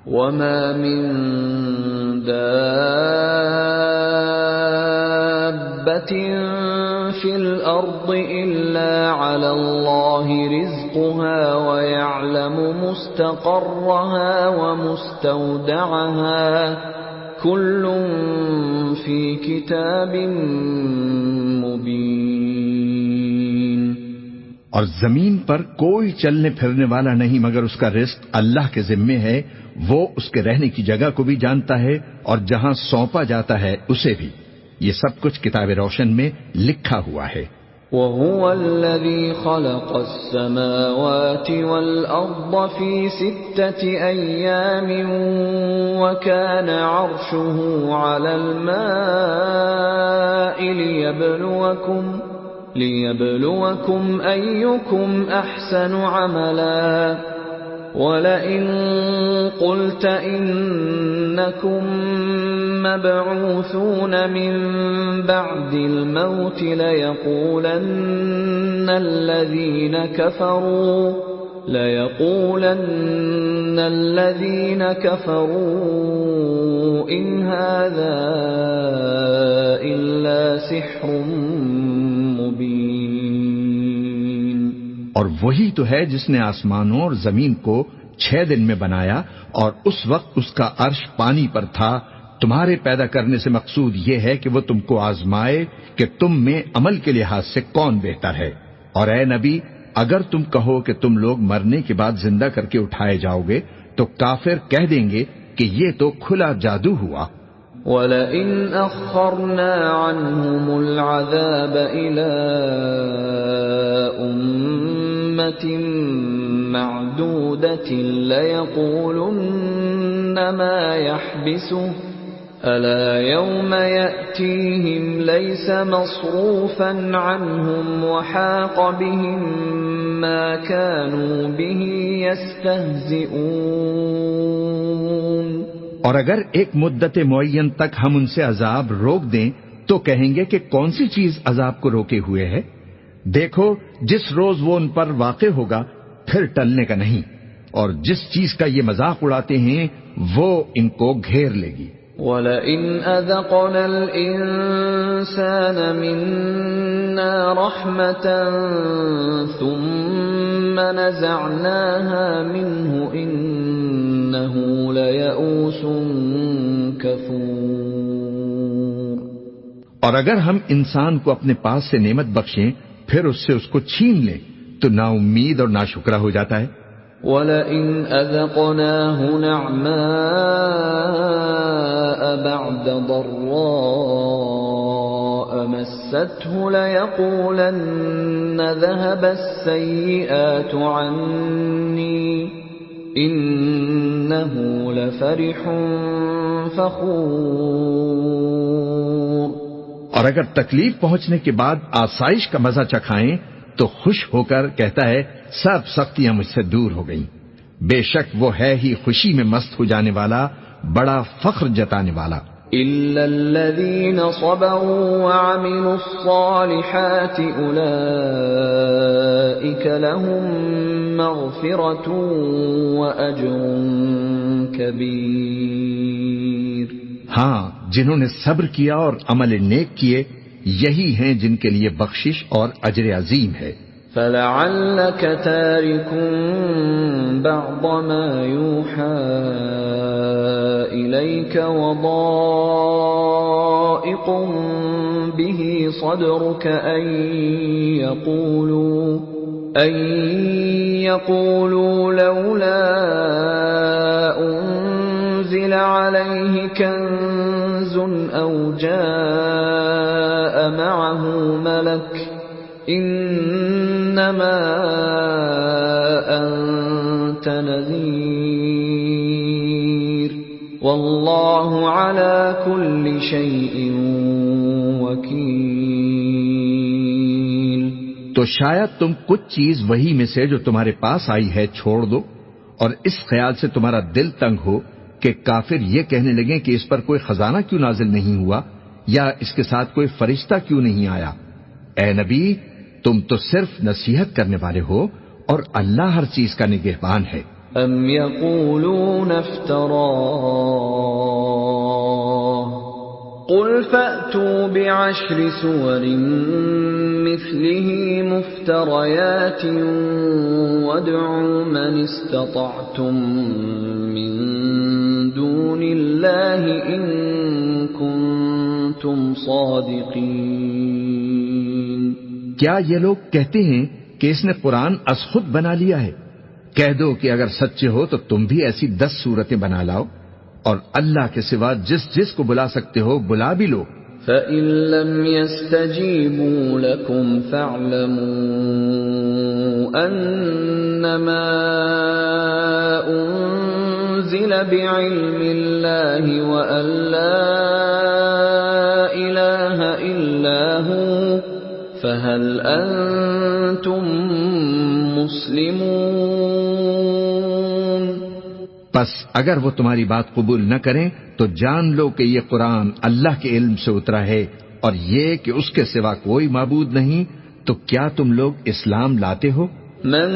وما من دابة في الأرض إلا على الله رزقها ويعلم مستقرها ومستودعها كل في كتاب مبين۔ اور زمین پر کوئی چلنے پھرنے والا نہیں مگر اس کا رزق اللہ کے ذمے ہے، وہ اس کے رہنے کی جگہ کو بھی جانتا ہے اور جہاں سونپا جاتا ہے اسے بھی، یہ سب کچھ کتاب روشن میں لکھا ہوا ہے۔ وَهُوَ الَّذِي خَلَقَ السَّمَاوَاتِ وَالْأَرْضَ فِي 6 أَيَّامٍ وَكَانَ عَرْشُهُ عَلَى الْمَاءِ لِيَبْلُوَكُمْ أَيُّكُمْ أَحْسَنُ عَمَلًا وَلَئِن قُلْتَ إِنَّكُمْ مَبْعُوثُونَ مِنْ بَعْدِ الْمَوْتِ لَيَقُولَنَّ الَّذِينَ كَفَرُوا إِنْ هَذَا إِلَّا سِحْرٌ مُبِينٌ۔ اور وہی تو ہے جس نے آسمانوں اور زمین کو 6 دن میں بنایا، اور اس وقت اس کا عرش پانی پر تھا۔ تمہارے پیدا کرنے سے مقصود یہ ہے کہ وہ تم کو آزمائے کہ تم میں عمل کے لحاظ سے کون بہتر ہے۔ اور اے نبی، اگر تم کہو کہ تم لوگ مرنے کے بعد زندہ کر کے اٹھائے جاؤ گے تو کافر کہہ دیں گے کہ یہ تو کھلا جادو ہوا۔ وَلَئِنْ أَخَّرْنَا عَنْهُمُ الْعَذَابَ إِلَىٰ أُمَّةٍ مَّعْدُودَةٍ لَيَقُولُنَّ مَا يَحْبِسُهُ أَلَا يَوْمَ يَأْتِيهِمْ لَيْسَ مَصْرُوفًا عَنْهُمْ وَحَاقَ بِهِم مَّا كَانُوا بِهِ يَسْتَهْزِئُونَ۔ اور اگر ایک مدت معین تک ہم ان سے عذاب روک دیں تو کہیں گے کہ کون سی چیز عذاب کو روکے ہوئے ہے؟ دیکھو، جس روز وہ ان پر واقع ہوگا پھر ٹلنے کا نہیں، اور جس چیز کا یہ مذاق اڑاتے ہیں وہ ان کو گھیر لے گی۔ وَلَئِنْ أَذَقْنَا الْإِنسَانَ مِنَّا رَحْمَةً ثُمَّ نَزَعْنَاهَا مِنْهُ إِنَّهُ لَيَئُوسٌ كَفُورٌ۔ اور اگر ہم انسان کو اپنے پاس سے نعمت بخشیں پھر اس سے اس کو چھین لیں تو نا امید اور ناشکرا ہو جاتا ہے۔ وَلَئِنْ أَذَقْنَاهُ نَعْمَاءَ بَعْدَ ضَرَّاءَ مَسَّتْهُ لَيَقُولَنَّ ذَهَبَ السَّيِّئَاتُ عَنِّي إِنَّهُ لَفَرِحٌ فَخُورٌ۔ اور اگر تکلیف پہنچنے کے بعد آسائش کا مزہ چکھائیں تو خوش ہو کر کہتا ہے سب سختیاں مجھ سے دور ہو گئیں۔ بے شک وہ ہے ہی خوشی میں مست ہو جانے والا، بڑا فخر جتانے والا۔ إِلَّا الَّذِينَ صَبَرُوا وَعَمِلُوا الصَّالِحَاتِ أُولَئِكَ لَهُم مَّغْفِرَةٌ وَأَجْرٌ كَبِيرٌ۔ ہاں، جنہوں نے صبر کیا اور عمل نیک کیے، یہی ہیں جن کے لیے بخشش اور اجر عظیم ہے۔ فَلَعَلَّكَ تَارِكٌ بَعْضَ مَا يُوحَىٰ إِلَيْكَ وَضَائِقٌ بِهِ صَدْرُكَ أَن يَقُولُوا لَوْلَا أُنزِلَ عَلَيْهِ كَنزٌ أَوْ جَاءَ مَعَهُ مَلَكٌ إِنَّمَا أَنتَ نَذِيرٌ وَاللَّهُ عَلَى كُلِّ شَيْءٍ وَكِيلٌ۔ تو شاید تم کچھ چیز وہی میں سے جو تمہارے پاس آئی ہے چھوڑ دو، اور اس خیال سے تمہارا دل تنگ ہو کہ کافر یہ کہنے لگیں کہ اس پر کوئی خزانہ کیوں نازل نہیں ہوا، یا اس کے ساتھ کوئی فرشتہ کیوں نہیں آیا۔ اے نبی، تم تو صرف نصیحت کرنے والے ہو، اور اللہ ہر چیز کا نگہبان ہے۔ أم يقولون افتراه قل فأتوا بعشر سور مثله مفتريات وادعوا من استطعتم من دون الله إن كنتم صادقين. کیا یہ لوگ کہتے ہیں کہ اس نے قرآن از خود بنا لیا ہے؟ کہہ دو کہ اگر سچے ہو تو تم بھی ایسی 10 صورتیں بنا لاؤ اور اللہ کے سوا جس جس کو بلا سکتے ہو بلا بھی لو. فَإِن لَّمْ يَسْتَجِيبُوا لَكُمْ فَاعْلَمُوا أَنَّمَا أُنزِلَ بِعِلْمِ اللَّهِ وَأَن لَّا إِلَٰهَ إِلَّا هُوَ فَهَلْ أَنتُم مُّسْلِمُونَ. پس اگر وہ تمہاری بات قبول نہ کریں تو جان لو کہ یہ قرآن اللہ کے علم سے اترا ہے اور یہ کہ اس کے سوا کوئی معبود نہیں. تو کیا تم لوگ اسلام لاتے ہو؟ من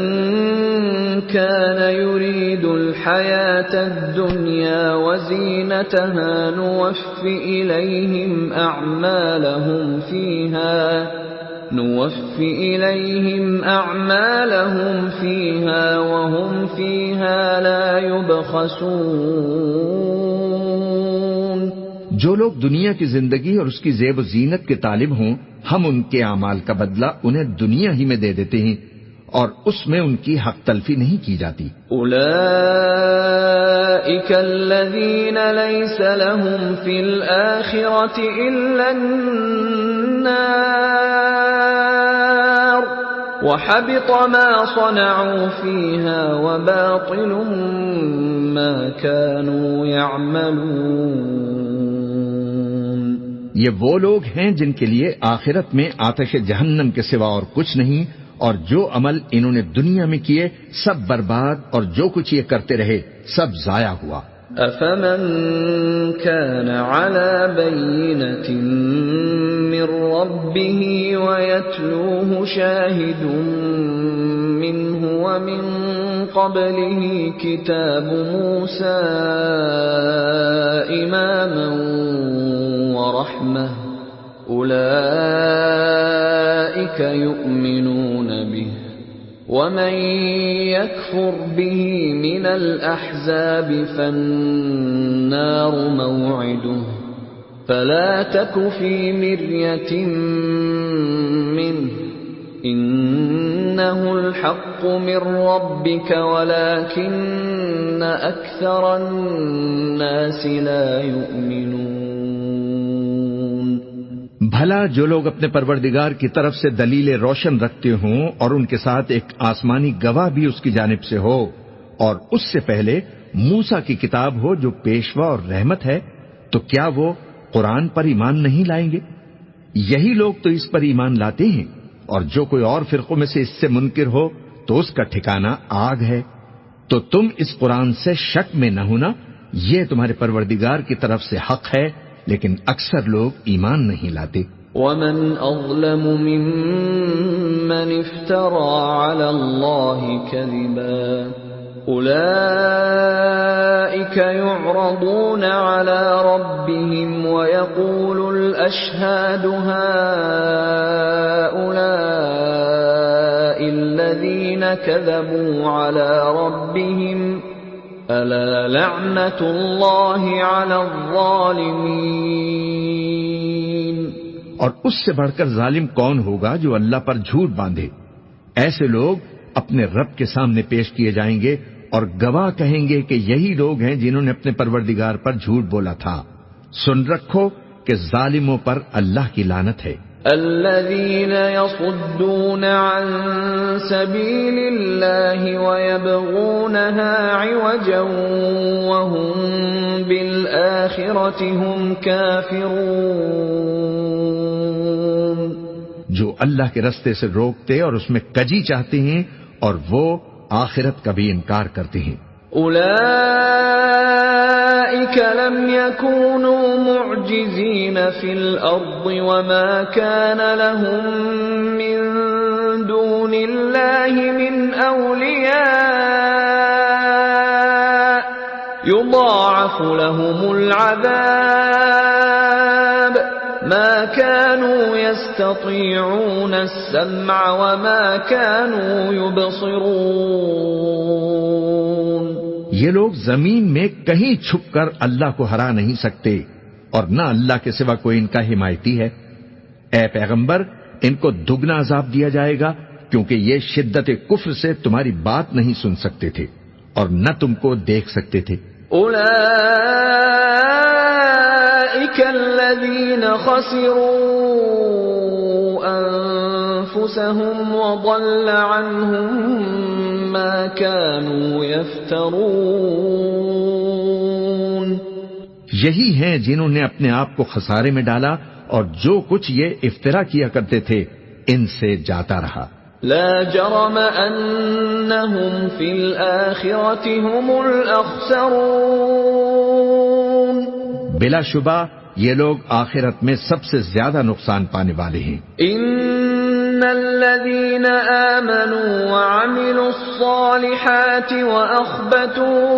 كان يريد الحياة الدنيا وزينتها نوفِ إليهم أعمالهم فيها وهم فيها لا يبخسون. جو لوگ دنیا کی زندگی اور اس کی زیب و زینت کے طالب ہوں ہم ان کے اعمال کا بدلہ انہیں دنیا ہی میں دے دیتے ہیں اور اس میں ان کی حق تلفی نہیں کی جاتی. أولئك الذين ليس لهم في الآخرة إلا النار وحبط ما صنعوا فيها وباطل ما كانوا يعملون. یہ وہ لوگ ہیں جن کے لیے آخرت میں آتش جہنم کے سوا اور کچھ نہیں اور جو عمل انہوں نے دنیا میں کیے سب برباد اور جو کچھ یہ کرتے رہے سب ضائع ہوا. أفمن كان على بينة من ربه ويتلوه شاهد منه ومن قبله كتاب موسى إماما ورحمة أولئك يؤمنون به ومن يكفر به من الأحزاب فالنار موعده فلا تك في مرية منه إنه الحق من ربك ولكن أكثر الناس لا يؤمنون. بھلا جو لوگ اپنے پروردگار کی طرف سے دلیل روشن رکھتے ہوں اور ان کے ساتھ ایک آسمانی گواہ بھی اس کی جانب سے ہو اور اس سے پہلے موسیٰ کی کتاب ہو جو پیشوا اور رحمت ہے تو کیا وہ قرآن پر ایمان نہیں لائیں گے؟ یہی لوگ تو اس پر ایمان لاتے ہیں اور جو کوئی اور فرقوں میں سے اس سے منکر ہو تو اس کا ٹھکانہ آگ ہے. تو تم اس قرآن سے شک میں نہ ہونا، یہ تمہارے پروردگار کی طرف سے حق ہے لیکن اکثر لوگ ایمان نہیں لاتے. ومن أظلم ممن افترى على الله كذبا أولئك يعرضون على ربهم ويقول الأشهاد هؤلاء الذين كذبوا على ربهم ألا لعنة الله على الظالمين. اور اس سے بڑھ کر ظالم کون ہوگا جو اللہ پر جھوٹ باندھے؟ ایسے لوگ اپنے رب کے سامنے پیش کیے جائیں گے اور گواہ کہیں گے کہ یہی لوگ ہیں جنہوں نے اپنے پروردگار پر جھوٹ بولا تھا. سن رکھو کہ ظالموں پر اللہ کی لعنت ہے. الذين يصدون عن سبيل الله ويبغونها عوجا وهم بالآخرة هم كافرون. جو اللہ کے رستے سے روکتے اور اس میں کجی چاہتے ہیں اور وہ آخرت کا بھی انکار کرتے ہیں. أولئك لم يكونوا معجزين في الأرض وما كان لهم من دون الله من أولياء يضاعف لهم العذاب ما كانوا يستطيعون السمع وما كانوا يبصرون. یہ لوگ زمین میں کہیں چھپ کر اللہ کو ہرا نہیں سکتے اور نہ اللہ کے سوا کوئی ان کا حمایتی ہے. اے پیغمبر، ان کو دگنا عذاب دیا جائے گا کیونکہ یہ شدت کفر سے تمہاری بات نہیں سن سکتے تھے اور نہ تم کو دیکھ سکتے تھے. اولئک الذین خسروا انفسهم وضل عنهم ما كانوا يفترون. یہی ہیں جنہوں نے اپنے آپ کو خسارے میں ڈالا اور جو کچھ یہ افترا کیا کرتے تھے ان سے جاتا رہا. لا جرم انہم فی الآخرۃ هم الاخسرون. بلا شبہ یہ لوگ آخرت میں سب سے زیادہ نقصان پانے والے ہیں. ان الذین آمنوا وعملوا الصالحات واخبتوا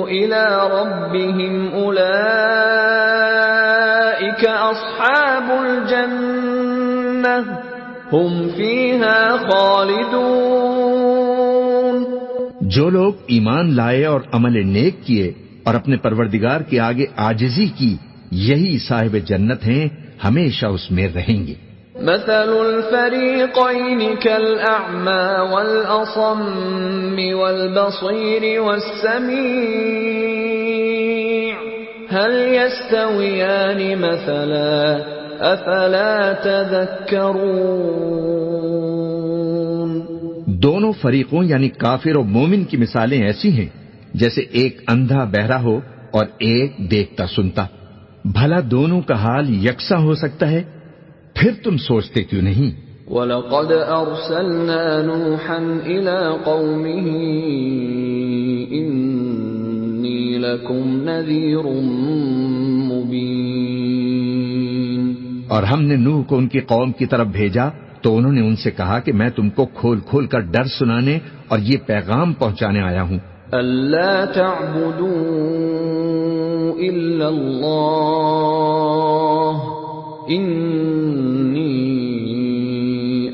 الى ربهم اولئک اصحاب الجنہ هم فیہا خالدون. جو لوگ ایمان لائے اور عمل نیک کیے اور اپنے پروردگار کے آگے عاجزی کی، یہی صاحب جنت ہیں، ہمیشہ اس میں رہیں گے. مثل الفریقین کالاعمی والاصم والبصیر والسمیع هل یستویان مثلا افلا تذکرون. دونوں فریقوں یعنی کافر و مومن کی مثالیں ایسی ہیں جیسے ایک اندھا بہرا ہو اور ایک دیکھتا سنتا. بھلا دونوں کا حال یکساں ہو سکتا ہے؟ پھر تم سوچتے کیوں نہیں؟ وَلَقَدْ أَرْسَلْنَا نُوحًا إِلَىٰ قَوْمِهِ إِنِّي لَكُمْ نَذِيرٌ مُّبِينٌ. اور ہم نے نوح کو ان کی قوم کی طرف بھیجا تو انہوں نے ان سے کہا کہ میں تم کو کھول کھول کر ڈر سنانے اور یہ پیغام پہنچانے آیا ہوں. أَلَّا تَعْبُدُوا إِلَّا اللَّهَ إِنِّي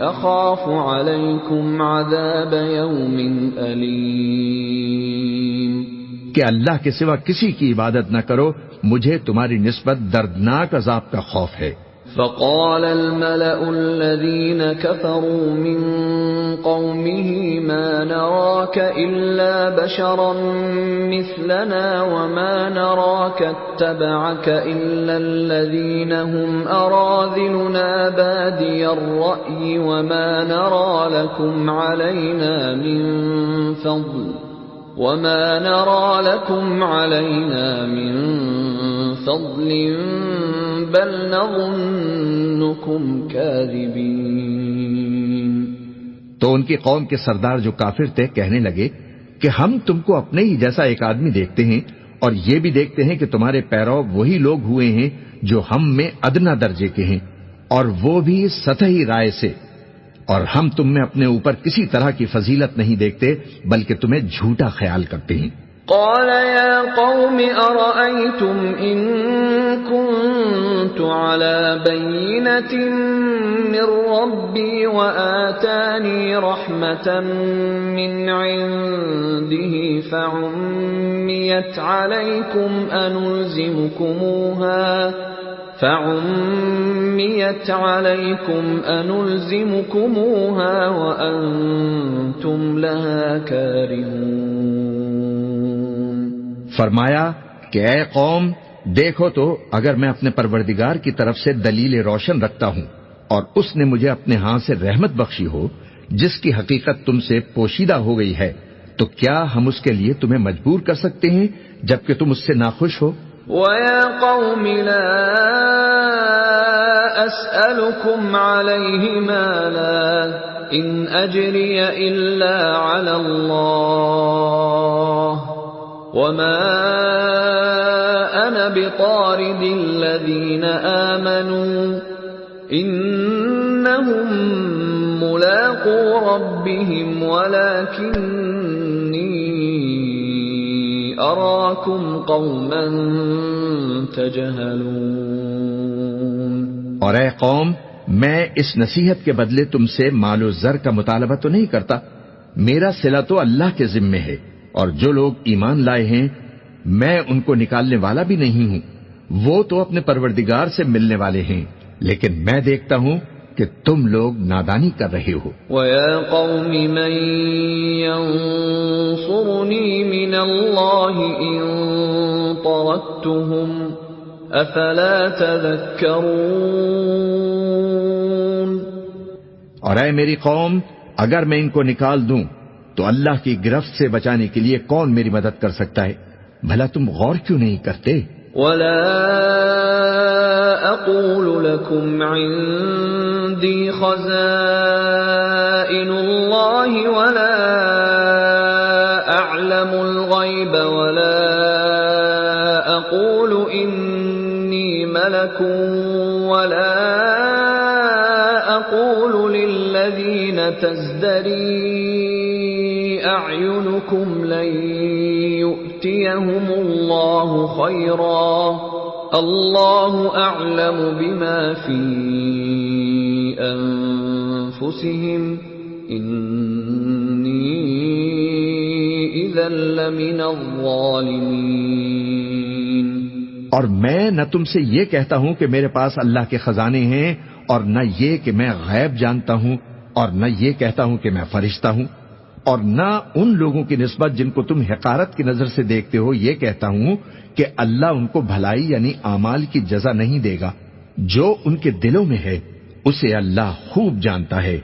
أَخَافُ عَلَيْكُمْ عَذَابَ يَوْمٍ أَلِيمٍ. کہ اللہ کے سوا کسی کی عبادت نہ کرو، مجھے تمہاری نسبت دردناک عذاب کا خوف ہے. فقال الملأ الذين كفروا من قومه ما نراك إلا بشرا مثلنا وما نراك اتبعك إلا الذين هم أراذلنا بادي الرأي وما نرى لكم علينا من فضل بل نظنكم كاذبين. تو ان کی قوم کے سردار جو کافر تھے کہنے لگے کہ ہم تم کو اپنے ہی جیسا ایک آدمی دیکھتے ہیں اور یہ بھی دیکھتے ہیں کہ تمہارے پیرو وہی لوگ ہوئے ہیں جو ہم میں ادنا درجے کے ہیں اور وہ بھی سطحی رائے سے، اور ہم تم میں اپنے اوپر کسی طرح کی فضیلت نہیں دیکھتے بلکہ تمہیں جھوٹا خیال کرتے ہیں. قال يا قوم أرأيتم إن كنت على بينة من ربي وآتاني رحمة من عنده فعميت عليكم أنلزمكموها وأنتم لها كارهون. فرمایا کہ اے قوم، دیکھو تو اگر میں اپنے پروردگار کی طرف سے دلیل روشن رکھتا ہوں اور اس نے مجھے اپنے ہاں سے رحمت بخشی ہو جس کی حقیقت تم سے پوشیدہ ہو گئی ہے، تو کیا ہم اس کے لیے تمہیں مجبور کر سکتے ہیں جبکہ تم اس سے ناخوش ہو؟ وَيَا قَوْمِ لَا أَسْأَلُكُمْ عَلَيْهِ مَالًا إِنْ أَجْرِيَ إِلَّا عَلَى اللَّهِ وَمَا أَنَا بِطَارِدِ الَّذِينَ آمَنُوا إِنَّهُمْ مُلَاقُو رَبِّهِمْ وَلَكِنِّي أراكم قوما تجهلون. اور اے قوم، میں اس نصیحت کے بدلے تم سے مال و زر کا مطالبہ تو نہیں کرتا. میرا صلہ تو اللہ کے ذمے ہے، اور جو لوگ ایمان لائے ہیں میں ان کو نکالنے والا بھی نہیں ہوں. وہ تو اپنے پروردگار سے ملنے والے ہیں، لیکن میں دیکھتا ہوں کہ تم لوگ نادانی کر رہے ہو. وَيَا قَوْمِ مَن يَنصُرُنِي مِنَ اللَّهِ إِن طَرَدتُّهُمْ أَفَلَا تَذَكَّرُونَ. اور اے میری قوم، اگر میں ان کو نکال دوں تو اللہ کی گرفت سے بچانے کے لیے کون میری مدد کر سکتا ہے؟ بھلا تم غور کیوں نہیں کرتے؟ وَلَا أَقُولُ لَكُمْ عِندِي خَزَائِنُ اللَّهِ وَلَا أَعْلَمُ الْغَيْبَ وَلَا أَقُولُ إِنِّي مَلَكٌ وَلَا أَقُولُ لِلَّذِينَ تَزْدَرِي أَعْيُنُكُمْ لَن يُؤْتِيَهُمُ اللَّهُ خَيْرًا اللَّهُ أَعْلَمُ بِمَا فِي أَنفُسِهِمْ إِنِّي إِذًا لَّمِنَ الظَّالِمِينَ. اور میں نہ تم سے یہ کہتا ہوں کہ میرے پاس اللہ کے خزانے ہیں، اور نہ یہ کہ میں غیب جانتا ہوں، اور نہ یہ کہتا ہوں کہ میں فرشتہ ہوں، اور نہ ان لوگوں کی نسبت جن کو تم حقارت کی نظر سے دیکھتے ہو یہ کہتا ہوں کہ اللہ ان کو بھلائی یعنی اعمال کی جزا نہیں دے گا. جو ان کے دلوں میں ہے اسے اللہ خوب جانتا ہے.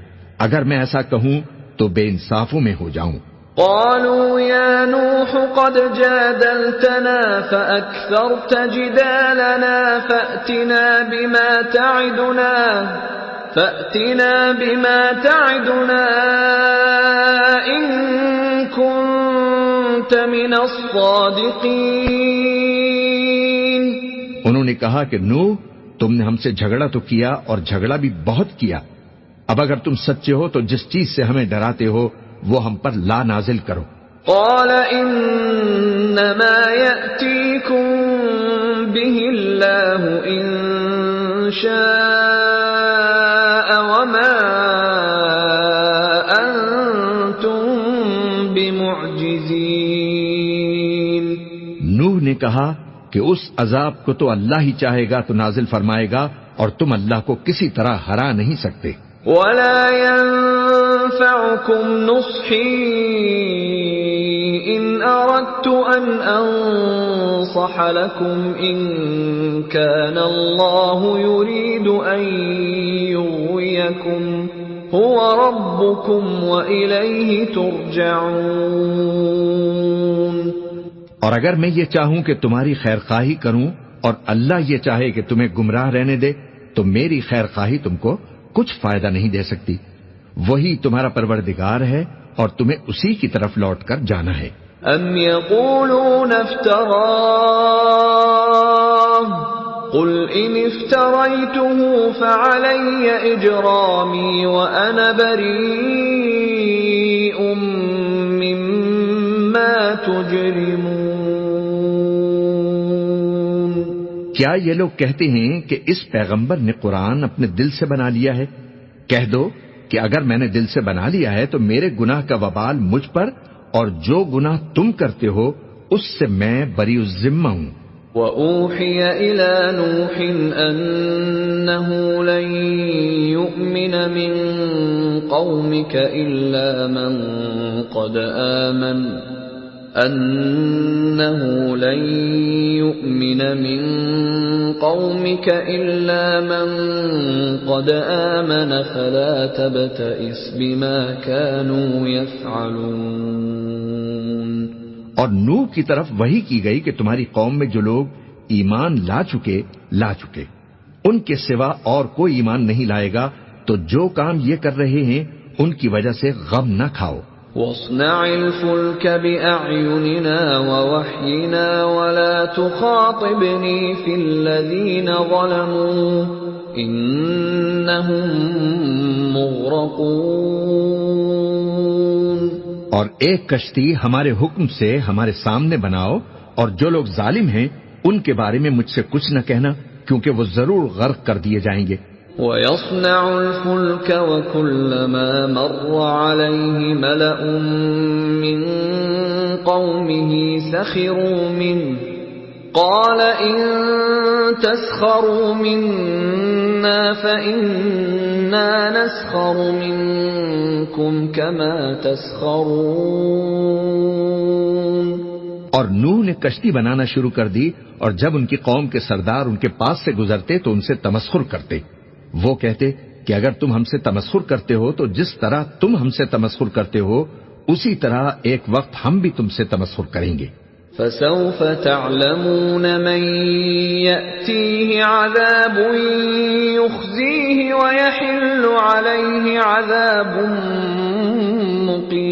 اگر میں ایسا کہوں تو بے انصافوں میں ہو جاؤں. قالوا يا نوح قد جادلتنا فأكثرت جدالنا فأتنا بما تعدنا إن كنت من الصادقين. انہوں نے کہا کہ نوح، تم نے ہم سے جھگڑا تو کیا اور جھگڑا بھی بہت کیا. اب اگر تم سچے ہو تو جس چیز سے ہمیں ڈراتے ہو وہ ہم پر لا نازل کرو. قال انما يأتيكم به الله ان شاء وما انتم بمعجزين. نوح نے کہا کہ اس عذاب کو تو اللہ ہی چاہے گا تو نازل فرمائے گا، اور تم اللہ کو کسی طرح ہرا نہیں سکتے. ولا ينفعكم نصحي إن أردت أن أنصح لكم إن كان الله يريد أن يغويكم هو ربكم وإليه ترجعون. اور اگر میں یہ چاہوں کہ تمہاری خیر خواہی کروں اور اللہ یہ چاہے کہ تمہیں گمراہ رہنے دے تو میری خیر خواہی تم کو کچھ فائدہ نہیں دے سکتی. وہی تمہارا پروردگار ہے اور تمہیں اسی کی طرف لوٹ کر جانا ہے. ام یقولون افتراه قل ان افتریته فعلی اجرامی وانا بریء مما تجرمون. کیا یہ لوگ کہتے ہیں کہ اس پیغمبر نے قرآن اپنے دل سے بنا لیا ہے؟ کہہ دو کہ اگر میں نے دل سے بنا لیا ہے تو میرے گناہ کا وبال مجھ پر، اور جو گناہ تم کرتے ہو اس سے میں بری الذمہ ہوں. وَأُوحِيَ إِلَى نُوحٍ أَنَّهُ لَن يُؤْمِنَ مِن قَوْمِكَ إِلَّا مَن قَدْ آمَنَ أَنَّهُ لَن يُؤْمِنَ مِن قَوْمِكَ إِلَّا مَن قَدْ آمَنَ فَلَا تَبْتَئِسْ بِمَا كَانُوا يَفْعَلُونَ. اور نوح کی طرف وحی کی گئی کہ تمہاری قوم میں جو لوگ ایمان لا چکے ان کے سوا اور کوئی ایمان نہیں لائے گا، تو جو کام یہ کر رہے ہیں ان کی وجہ سے غم نہ کھاؤ. وَاصْنَعِ الْفُلْكَ بِأَعْيُنِنَا وَوَحْيِنَا وَلَا تُخَاطِبْنِي فِي الَّذِينَ ظَلَمُوا إِنَّهُمْ مُغْرَقُونَ. اور ایک کشتی ہمارے حکم سے ہمارے سامنے بناؤ، اور جو لوگ ظالم ہیں ان کے بارے میں مجھ سے کچھ نہ کہنا، کیونکہ وہ ضرور غرق کر دیے جائیں گے۔ وَيَصْنَعُ الْفُلْكَ وَكُلَّمَا مَرَّ عَلَيْهِ مَلَأٌ مِّن قَوْمِهِ سَخِرُوا مِنْهُ قَالَ إِن تَسْخَرُوا مِنَّا فَإِنَّا نَسْخَرُ مِنكُمْ كَمَا تَسْخَرُونَ۔ اور نوح نے کشتی بنانا شروع کر دی، اور جب ان کی قوم کے سردار ان کے پاس سے گزرتے تو ان سے تمسخر کرتے۔ وہ کہتے کہ اگر تم ہم سے تمسخر کرتے ہو تو جس طرح تم ہم سے تمسخر کرتے ہو اسی طرح ایک وقت ہم بھی تم سے تمسخر کریں گے۔ فَسَوْفَ تَعْلَمُونَ مَن يَأْتِيهِ عَذَابٌ يُخْزِيهِ وَيَحِلُّ عَلَيْهِ عَذَابٌ مُقِيمٌ۔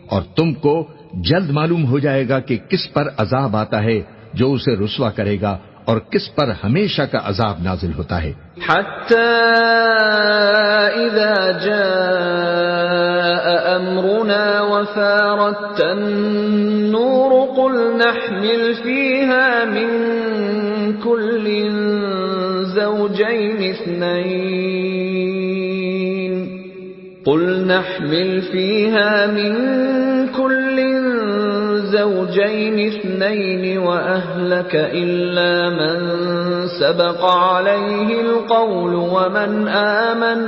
اور تم کو جلد معلوم ہو جائے گا کہ کس پر عذاب آتا ہے جو اسے رسوا کرے گا، اور کس پر ہمیشہ کا عذاب نازل ہوتا ہے۔ حَتَّى إِذَا جَاءَ أَمْرُنَا وَفَارَتِ النُّورُ قُلْ نَحْمِلْ فِيهَا مِن كُلٍّ زَوْجَيْنِ اثْنَيْنِ وَأَهْلَكَ إِلَّا مَن سَبَقَ عَلَيْهِ الْقَوْلُ وَمَنْ آمَنَ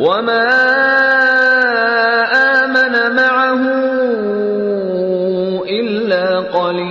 وَمَا آمَنَ مَعَهُ إِلَّا قَلِيلٌ۔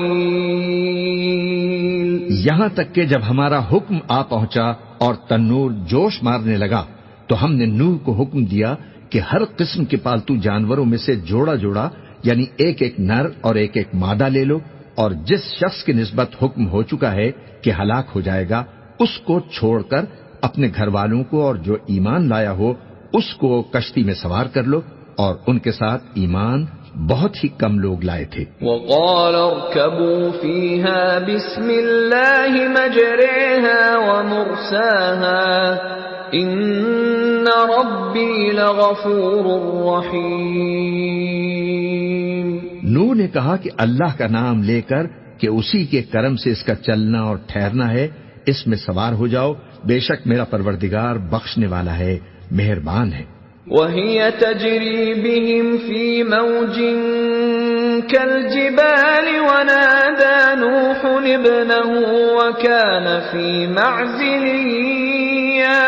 یہاں تک کہ جب ہمارا حکم آ پہنچا اور تنور جوش مارنے لگا تو ہم نے نوح کو حکم دیا کہ ہر قسم کے پالتو جانوروں میں سے جوڑا جوڑا، یعنی ایک ایک نر اور ایک ایک مادہ لے لو، اور جس شخص کی نسبت حکم ہو چکا ہے کہ ہلاک ہو جائے گا اس کو چھوڑ کر اپنے گھر والوں کو اور جو ایمان لایا ہو اس کو کشتی میں سوار کر لو، اور ان کے ساتھ ایمان بہت ہی کم لوگ لائے تھے۔ وَقَالَ ارْكَبُوا فِيهَا بِسْمِ اللَّهِ مَجْرَاهَا وَمُرْسَاهَا إِنَّ رَبِّي لَغَفُورٌ رَّحِيمٌ۔ نوح نے کہا کہ اللہ کا نام لے کر کہ اسی کے کرم سے اس کا چلنا اور ٹھہرنا ہے، اس میں سوار ہو جاؤ، بے شک میرا پروردگار بخشنے والا ہے، مہربان ہے۔ وَهِيَ تَجْرِي بِهِمْ فِي مَوْجٍ كَالْجِبَالِ وَنَادَى نُوحٌ ابْنَهُ وَكَانَ فِي مَعْزِلٍ يَا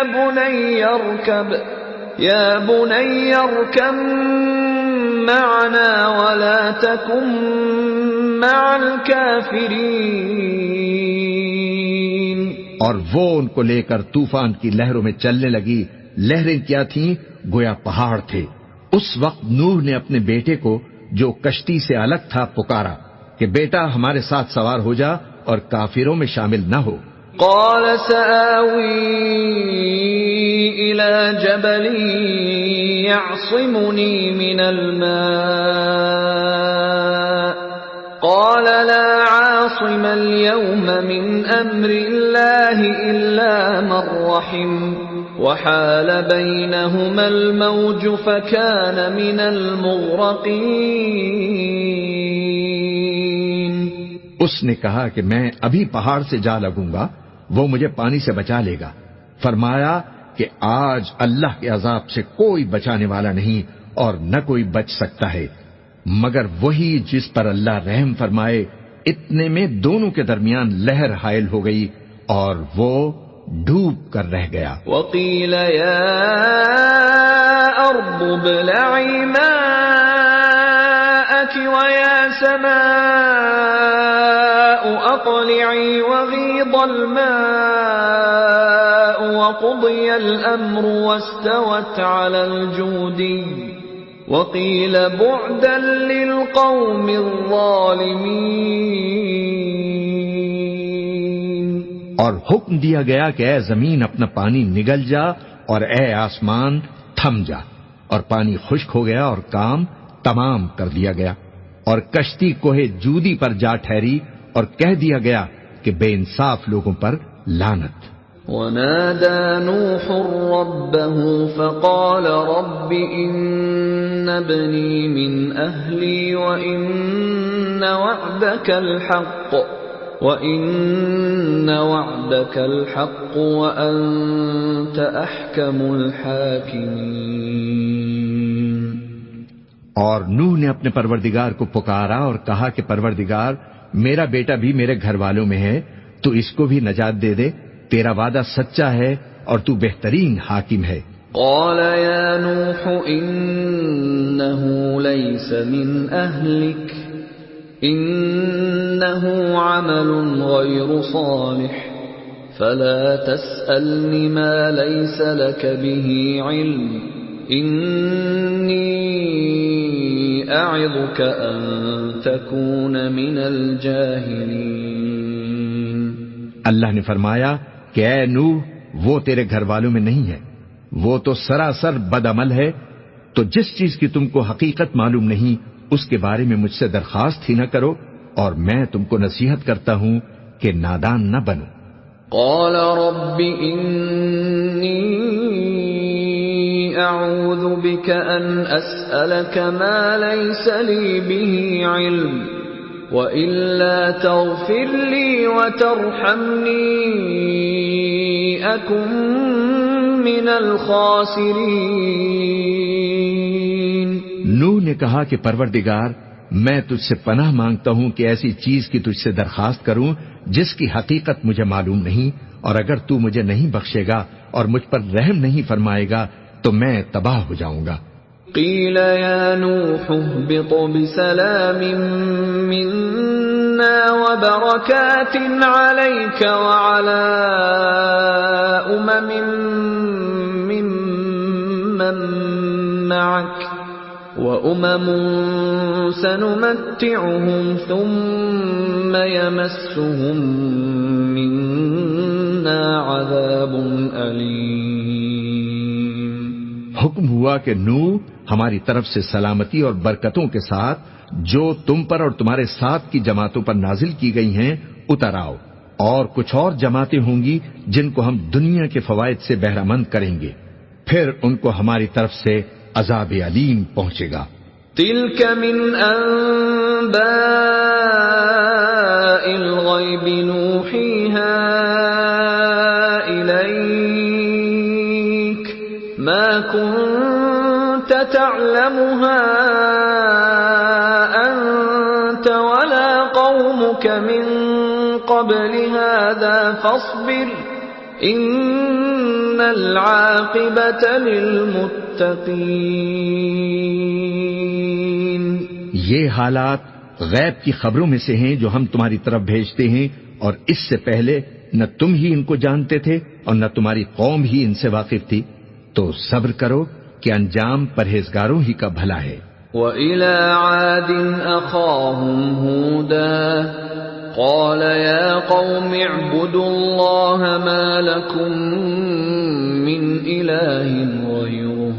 بُنَيَّ ارْكَب مَّعَنَا وَلَا تَكُن مَّعَ الْكَافِرِينَ۔ اور وہ ان کو لے کر طوفان کی لہروں میں چلنے لگی۔ لہریں کیا تھیں؟ گویا پہاڑ تھے۔ اس وقت نوح نے اپنے بیٹے کو جو کشتی سے الگ تھا پکارا کہ بیٹا ہمارے ساتھ سوار ہو جا اور کافروں میں شامل نہ ہو۔ قال سآوي إلى جبل يعصمني من الماء قال لا عاصم اليوم من أمر الله إلا من رحم وحال بينهما الموج فكان من المغرقين۔ اس نے کہا کہ میں ابھی پہاڑ سے جا لگوں گا، وہ مجھے پانی سے بچا لے گا۔ فرمایا کہ آج اللہ کے عذاب سے کوئی بچانے والا نہیں اور نہ کوئی بچ سکتا ہے مگر وہی جس پر اللہ رحم فرمائے۔ اتنے میں دونوں کے درمیان لہر حائل ہو گئی اور وہ ڈوب کر رہ گیا۔ وقیل یا ارض ابلعی ماءک ویا سماء اقلعی وغیض الماء وقضی الامر واستوت علی الجودی وقیل بعدا للقوم الظالمین۔ اور حکم دیا گیا کہ اے زمین اپنا پانی نگل جا اور اے آسمان تھم جا، اور پانی خشک ہو گیا اور کام تمام کر دیا گیا، اور کشتی کوہ جودی پر جا ٹھہری اور کہہ دیا گیا کہ بے انصاف لوگوں پر لعنت۔ ونادى نوح ربه فقال رب إن ابني من أهلي وإن وعدك الحق وأنت أحكم الحاكمين. اور نوح نے اپنے پروردگار کو پکارا اور کہا کہ پروردگار، میرا بیٹا بھی میرے گھر والوں میں ہے، تو اس کو بھی نجات دے دے، تیرا وعدہ سچا ہے اور تو بہترین حاکم ہے. قال يا نوح إنه ليس من أهلك إنه عمل غير صالح فلا تسألني ما ليس لك به علم إني أعظك أن تكون من الجاهلين. اللہ نے فرمایا کہ اے نوح، وہ تیرے گھر والوں میں نہیں ہے، وہ تو سراسر بد عمل ہے، تو جس چیز کی تم کو حقیقت معلوم نہیں اس کے بارے میں مجھ سے درخواست ہی نہ کرو، اور میں تم کو نصیحت کرتا ہوں کہ نادان نہ بنو. قال رب إني أعوذ بك أن أسألك ما ليس لي به علم وإلا تغفر لي وترحمني أكن من الخاسرين. نوح نے کہا کہ پروردگار، میں تجھ سے پناہ مانگتا ہوں کہ ایسی چیز کی تجھ سے درخواست کروں جس کی حقیقت مجھے معلوم نہیں، اور اگر تو مجھے نہیں بخشے گا اور مجھ پر رحم نہیں فرمائے گا تو میں تباہ ہو جاؤں گا. قیل یا نوح اهبط بسلام منا وبرکات علیک وعلی ممن معک وأمم سنمتعهم ثم يمسهم منا عذاب أليم. حکم ہوا کہ نوح، ہماری طرف سے سلامتی اور برکتوں کے ساتھ جو تم پر اور تمہارے ساتھ کی جماعتوں پر نازل کی گئی ہیں اتر آؤ، اور کچھ اور جماعتیں ہوں گی جن کو ہم دنیا کے فوائد سے بہرہ مند کریں گے، پھر ان کو ہماری طرف سے عذاب علیم پہنچے گا. تلك من انباء الغیب نوحیها الیک ما كنت تعلمها انت ولا قومك من قبل هذا فاصبر ان العاقبة للمتقین. یہ حالات غیب کی خبروں میں سے ہیں جو ہم تمہاری طرف بھیجتے ہیں، اور اس سے پہلے نہ تم ہی ان کو جانتے تھے اور نہ تمہاری قوم ہی ان سے واقف تھی، تو صبر کرو کہ انجام پرہیزگاروں ہی کا بھلا ہے. وَإِلَى عَادٍ أَخَاهُمْ هُودًا قَالَ يَا قَوْمِ اعْبُدُوا اللَّهَ مَا لَكُمْ مِنْ إِلَٰهٍ غَيْرُهُ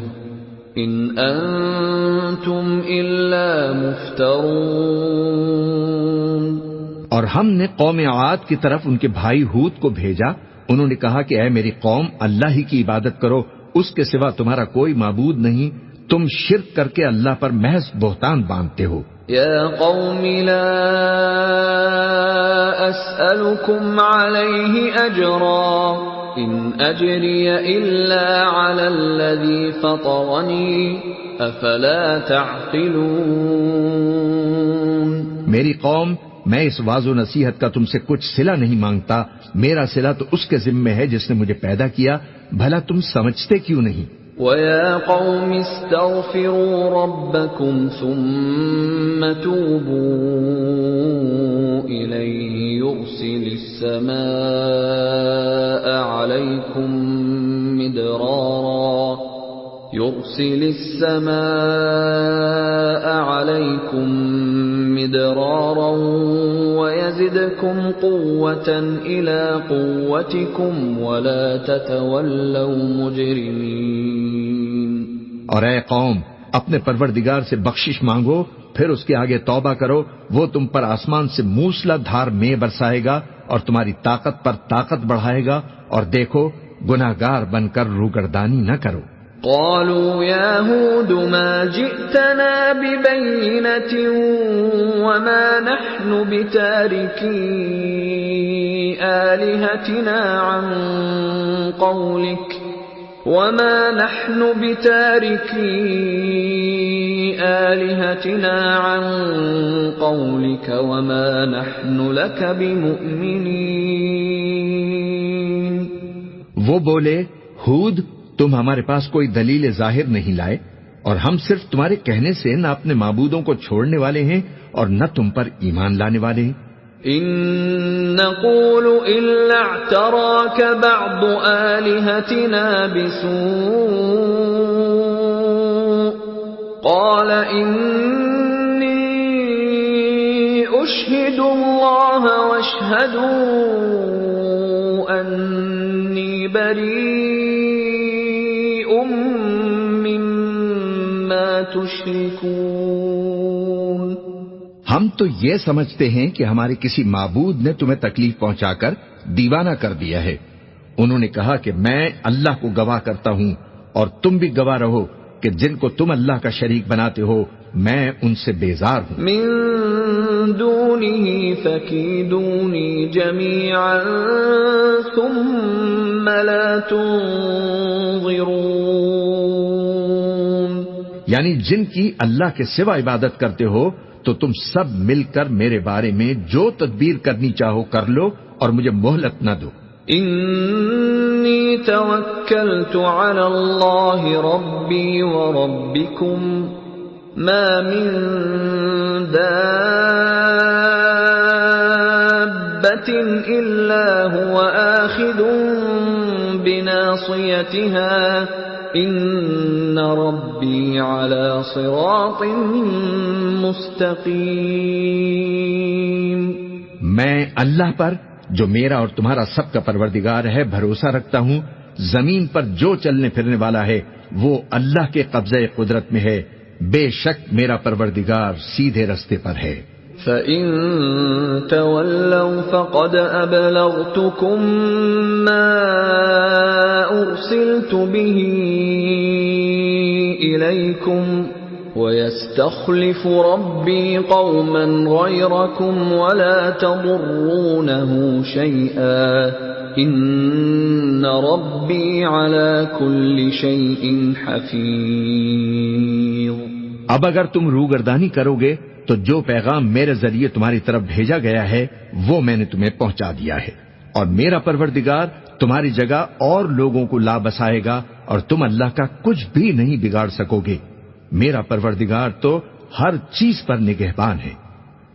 إِنْ أَنْتُمْ إِلَّا مُفْتَرُونَ. اور ہم نے قوم عاد کی طرف ان کے بھائی ہود کو بھیجا، انہوں نے کہا کہ اے میری قوم، اللہ ہی کی عبادت کرو، اس کے سوا تمہارا کوئی معبود نہیں، تم شرک کر کے اللہ پر محض بہتان باندھتے ہو. یا قوم لا اسألكم علیہ اجرا ان اجری الا علی الذی فطرنی افلا تعقلون. میری قوم، میں اس واعظ و نصیحت کا تم سے کچھ صلہ نہیں مانگتا، میرا صلہ تو اس کے ذمہ ہے جس نے مجھے پیدا کیا، بھلا تم سمجھتے کیوں نہیں؟ وَيَا قَوْمِ اسْتَغْفِرُوا رَبَّكُمْ ثُمَّ تُوبُوا إِلَيْهِ يُرْسِلِ السَّمَاءَ عَلَيْكُمْ مِدْرَارًا وَيَزِدْكُمْ قُوَّةً إِلَى قُوَّتِكُمْ وَلَا تَتَوَلَّوْا مُجْرِمِينَ. اور اے قوم، اپنے پروردگار سے بخشش مانگو، پھر اس کے آگے توبہ کرو، وہ تم پر آسمان سے موسلا دھار میں برسائے گا اور تمہاری طاقت پر طاقت بڑھائے گا، اور دیکھو گناہگار بن کر روگردانی نہ کرو۔ قالوا يا هود ما جئتنا ببينة وما نحن بتاركي آلهتنا عن قولك وما نحن لك بمؤمنين۔ وہ بولے، ہود تم ہمارے پاس کوئی دلیل ظاہر نہیں لائے، اور ہم صرف تمہارے کہنے سے نہ اپنے معبودوں کو چھوڑنے والے ہیں اور نہ تم پر ایمان لانے والے ہیں۔ إن نقول إلا اعتراك بعض آلهتنا بسوء قال إني أشهد الله واشهدوا أني بريء مما تشركون۔ ہم تو یہ سمجھتے ہیں کہ ہمارے کسی معبود نے تمہیں تکلیف پہنچا کر دیوانہ کر دیا ہے۔ انہوں نے کہا کہ میں اللہ کو گواہ کرتا ہوں اور تم بھی گواہ رہو کہ جن کو تم اللہ کا شریک بناتے ہو میں ان سے بیزار ہوں۔ من دونه فكيدوني جميعا ثم لا تنظرون۔ یعنی جن کی اللہ کے سوا عبادت کرتے ہو تو تم سب مل کر میرے بارے میں جو تدبیر کرنی چاہو کر لو اور مجھے مہلت نہ دو۔ انی توکلت علی اللہ ربی وربکم ما من دابۃ الا هو آخذ بناصیتها ان ربی علی صراط مستقیم۔ میں اللہ پر جو میرا اور تمہارا سب کا پروردگار ہے بھروسہ رکھتا ہوں، زمین پر جو چلنے پھرنے والا ہے وہ اللہ کے قبضہ قدرت میں ہے، بے شک میرا پروردگار سیدھے رستے پر ہے۔ فَإِن تَوَلَّوْا فَقَدْ أَبْلَغْتُكُم مَّا أُرْسِلْتُ بِهِ إِلَيْكُمْ وَيَسْتَخْلِفُ رَبِّي قَوْمًا غَيْرَكُمْ وَلَا تَضُرُّونَهُ شَيْئًا إِنَّ رَبِّي عَلَى كُلِّ شَيْءٍ حَفِيظٌ۔ اب اگر تم روگردانی کرو گے تو جو پیغام میرے ذریعے تمہاری طرف بھیجا گیا ہے وہ میں نے تمہیں پہنچا دیا ہے، اور میرا پروردگار تمہاری جگہ اور لوگوں کو لا بسائے گا اور تم اللہ کا کچھ بھی نہیں بگاڑ سکو گے۔ میرا پروردگار تو ہر چیز پر نگہبان ہے۔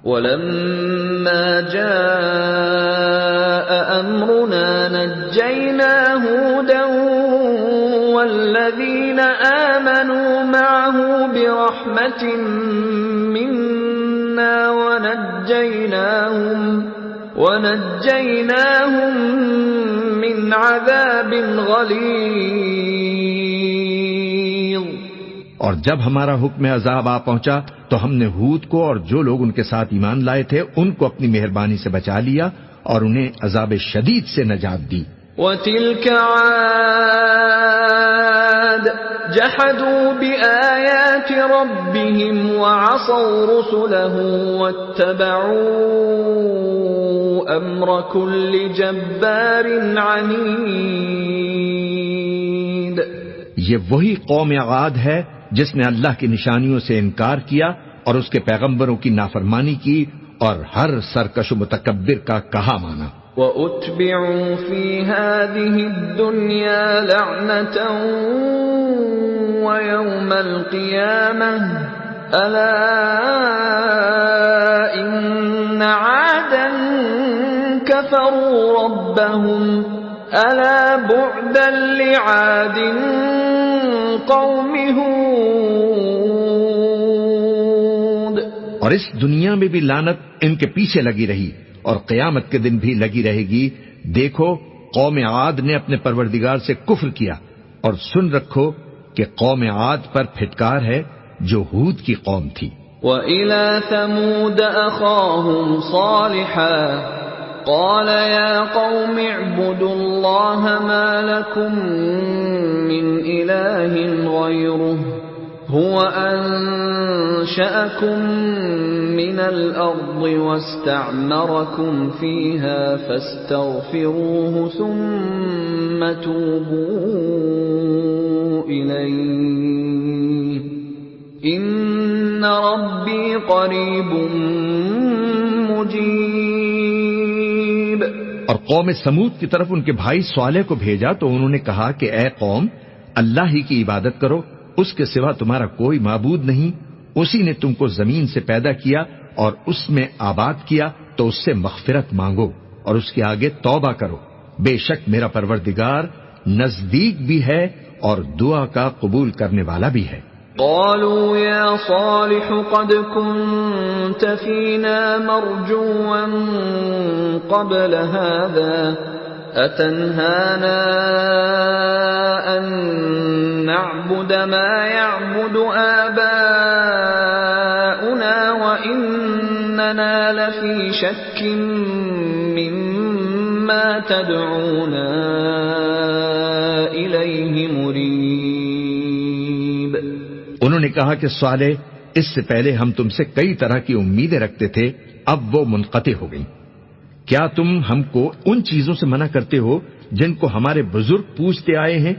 وَلَمَّا جَاءَ أَمْرُنَا نَجَّيْنَا هُودًا وَالَّذِينَ آمَنُوا مَعَهُ بِرَحْمَةٍ مِنَّا وَنَجَّيْنَاهُمْ مِنْ عَذَابٍ غَلِيظٍ۔ اور جب ہمارا حکم عذاب آ پہنچا تو ہم نے ہود کو اور جو لوگ ان کے ساتھ ایمان لائے تھے ان کو اپنی مہربانی سے بچا لیا اور انہیں عذاب شدید سے نجات دی۔ وَتِلْكَ عَادٌ جَحَدُوا بِآيَاتِ رَبِّهِمْ وَعَصَوْا رُسُلَهُ وَاتَّبَعُوا أَمْرَ كُلِّ جَبَّارٍ عَنِيدٍ۔ یہ وہی قوم عاد ہے جس نے اللہ کی نشانیوں سے انکار کیا اور اس کے پیغمبروں کی نافرمانی کی اور ہر سرکش و متکبر کا کہا مانا۔ وَأُتْبِعُوا فِي هَذِهِ الدُّنْيَا لَعْنَةً وَيَوْمَ الْقِيَامَةِ أَلَا إِنَّ عَادًا كَفَرُوا رَبَّهُمْ أَلَا بُعْدًا لِعَادٍ قَوْمِ هُودٍ۔ اور اس دنیا میں بھی لعنت ان کے پیچھے لگی رہی اور قیامت کے دن بھی لگی رہے گی۔ دیکھو قوم عاد نے اپنے پروردگار سے کفر کیا، اور سن رکھو کہ قوم عاد پر پھٹکار ہے جو ہود کی قوم تھی۔ وَإِلَى ثَمُودَ أَخَاهُمْ صَالِحًا قال يا قوم اعبدوا الله ما لكم من إله غيره هو أنشأكم من الأرض واستعمركم فيها فاستغفروه ثم توبوا إليه إن ربي قريب مجيب. اور قوم سمود کی طرف ان کے بھائی صالح کو بھیجا تو انہوں نے کہا کہ اے قوم، اللہ ہی کی عبادت کرو، اس کے سوا تمہارا کوئی معبود نہیں. اسی نے تم کو زمین سے پیدا کیا اور اس میں آباد کیا، تو اس سے مغفرت مانگو اور اس کے آگے توبہ کرو. بے شک میرا پروردگار نزدیک بھی ہے اور دعا کا قبول کرنے والا بھی ہے. قالوا يا صالح قد كنت فينا مرجوا قبل هذا أتنهانا أن نعبد ما يعبد آباؤنا وإننا لفي شك مما تدعونا إليه مريب. انہوں نے کہا کہ صالح، اس سے پہلے ہم تم سے کئی طرح کی امیدیں رکھتے تھے، اب وہ منقطع ہو گئیں. کیا تم ہم کو ان چیزوں سے منع کرتے ہو جن کو ہمارے بزرگ پوجتے آئے ہیں،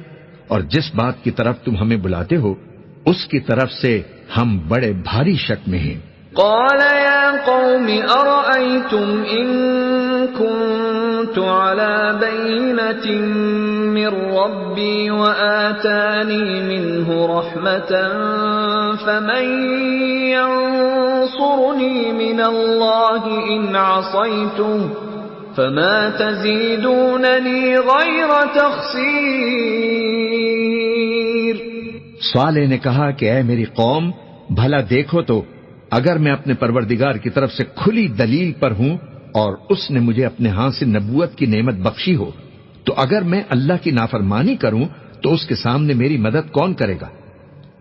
اور جس بات کی طرف تم ہمیں بلاتے ہو اس کی طرف سے ہم بڑے بھاری شک میں ہیں. قال يا قوم أرأيتم إن كنت على بينة من ربي وآتاني منه رحمة فمن ينصرني من الله إن عصيته فما تزيدونني غير تخسير. صالح نے کہا کہ اے میری قوم، بھلا دیکھو تو اگر میں اپنے پروردگار کی طرف سے کھلی دلیل پر ہوں اور اس نے مجھے اپنے ہاں سے نبوت کی نعمت بخشی ہو، تو اگر میں اللہ کی نافرمانی کروں تو اس کے سامنے میری مدد کون کرے گا؟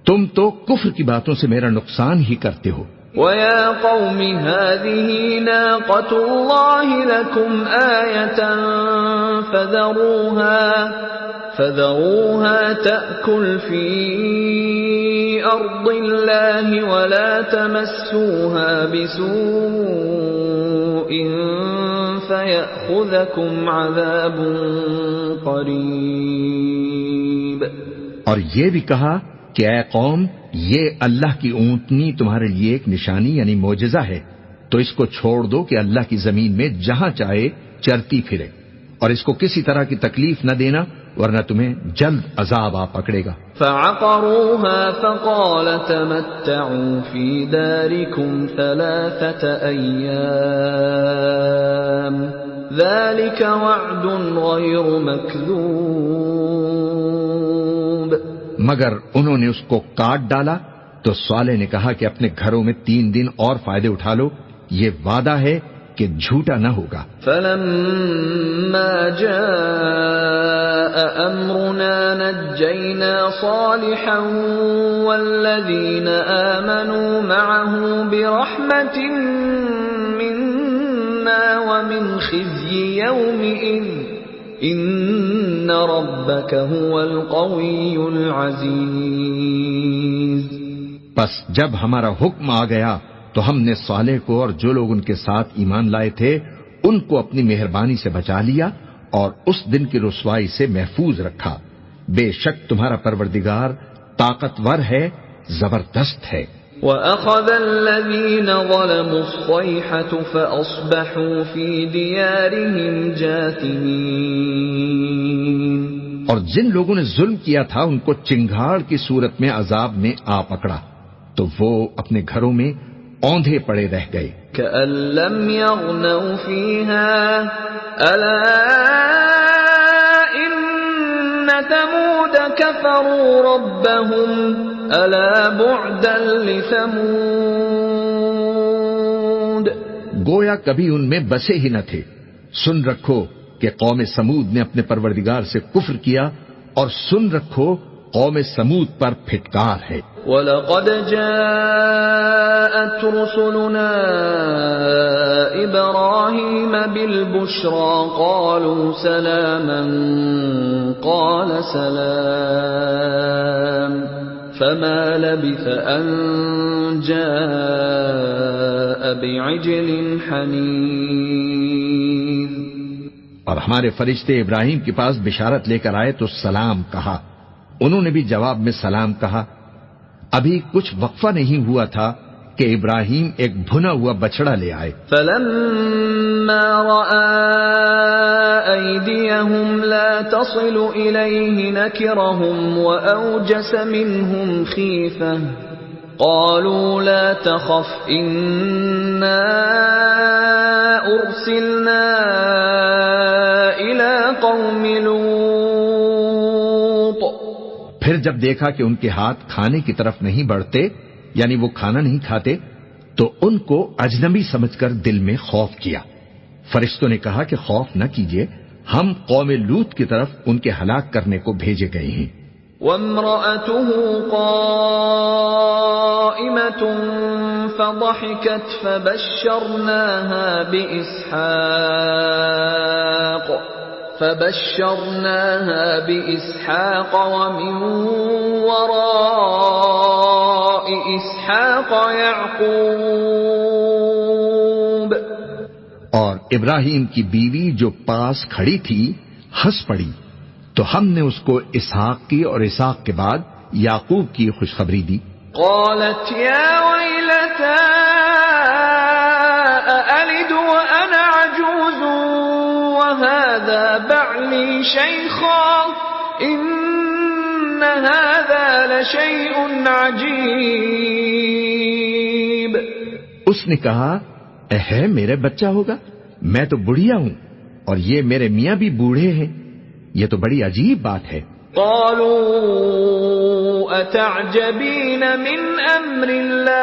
تم تو کفر کی باتوں سے میرا نقصان ہی کرتے ہو. وَيَا قَوْمِ هَذِهِ نَاقَةُ اللَّهِ لَكُمْ آيَةً فَذَرُوهَا تَأْكُلْ فِي أَرْضِ اللَّهِ وَلَا تَمَسُّوهَا بِسُوءٍ فَيَأْخُذَكُمْ عَذَابٌ قَرِيبٌ. اور یہ بھی کہا کہ اے قوم، یہ اللہ کی اونٹنی تمہارے لیے ایک نشانی یعنی معجزہ ہے، تو اس کو چھوڑ دو کہ اللہ کی زمین میں جہاں چاہے چرتی پھرے، اور اس کو کسی طرح کی تکلیف نہ دینا ورنہ تمہیں جلد عذاب آ پکڑے گا. فعقروها فقال تمتعوا في داركم 3 أيام ذلك وعد غير مكذوب. مگر انہوں نے اس کو کاٹ ڈالا تو صالح نے کہا کہ اپنے گھروں میں 3 دن اور فائدے اٹھا لو، یہ وعدہ ہے کہ جھوٹا نہ ہوگا. فلما جاء امرنا نجينا صالحا والذين آمنوا معه برحمة منا ومن خزي يومئذ ان ربك هو القوي العزيز. بس جب ہمارا حکم آ گیا تو ہم نے صالح کو اور جو لوگ ان کے ساتھ ایمان لائے تھے ان کو اپنی مہربانی سے بچا لیا اور اس دن کی رسوائی سے محفوظ رکھا. بے شک تمہارا پروردگار طاقتور ہے، زبردست ہے. وَأَخَذَ الَّذِينَ ظَلَمُوا الصَّيْحَةُ فَأَصْبَحُوا فِي دِيَارِهِمْ جَاثِمِينَ. اور جن لوگوں نے ظلم کیا تھا ان کو چنگھاڑ کی صورت میں عذاب نے آ پکڑا تو وہ اپنے گھروں میں اوندھے پڑے رہ گئے. كَأَن لَّمْ يَغْنَوْا فِيهَا أَلَا إِنَّ ثَمُودَ كَفَرُوا رَبَّهُمْ أَلَا بُعْدًا لِّثَمُودَ. گویا کبھی ان میں بسے ہی نہ تھے. سن رکھو کہ قوم سمود نے اپنے پروردگار سے کفر کیا، اور سن رکھو قوم سمود پر پھٹکار ہے. وَلَقَدْ جَاءَتْ رُسُلُنَا إِبْرَاهِيمَ إبراهيم بالبشرى قالوا سلاما قال سلام فما لبث أن جاء بعجل حنيذ. اور ہمارے فرشتے ابراہیم کے پاس بشارت لے کر آئے تو سلام کہا. انہوں نے بھی جواب میں سلام کہا. ابھی کچھ وقفہ نہیں ہوا تھا کہ ابراہیم ایک بھنا ہوا بچڑا لے آئے. فلما رأى أيديهم لا تصل إليه نكرهم وأوجس منهم خيفة قالوا لا تخف إنا أرسلنا إلى قوم لوط. پھر جب دیکھا کہ ان کے ہاتھ کھانے کی طرف نہیں بڑھتے یعنی وہ کھانا نہیں کھاتے تو ان کو اجنبی سمجھ کر دل میں خوف کیا. فرشتوں نے کہا کہ خوف نہ کیجیے، ہم قوم لوط کی طرف ان کے ہلاک کرنے کو بھیجے گئے ہیں. وامرأته قائمة فضحكت فبشرناها بإسحاق ومن وراء إسحاق يعقوب. اور ابراہیم کی بیوی جو پاس کھڑی تھی ہنس پڑی تو ہم نے اس کو اسحاق کی اور اسحاق کے بعد یعقوب کی خوشخبری دی. قالت يا ويلتى أألد وأنا عجوز وهذا بعلي شيخا إن هذا لشيء عجيب. اس نے کہا ہے میرے بچہ ہوگا، میں تو بڑھیا ہوں اور یہ میرے میاں بھی بوڑھے ہیں، یہ تو بڑی عجیب بات ہے. قالوا أتعجبين من أمر الله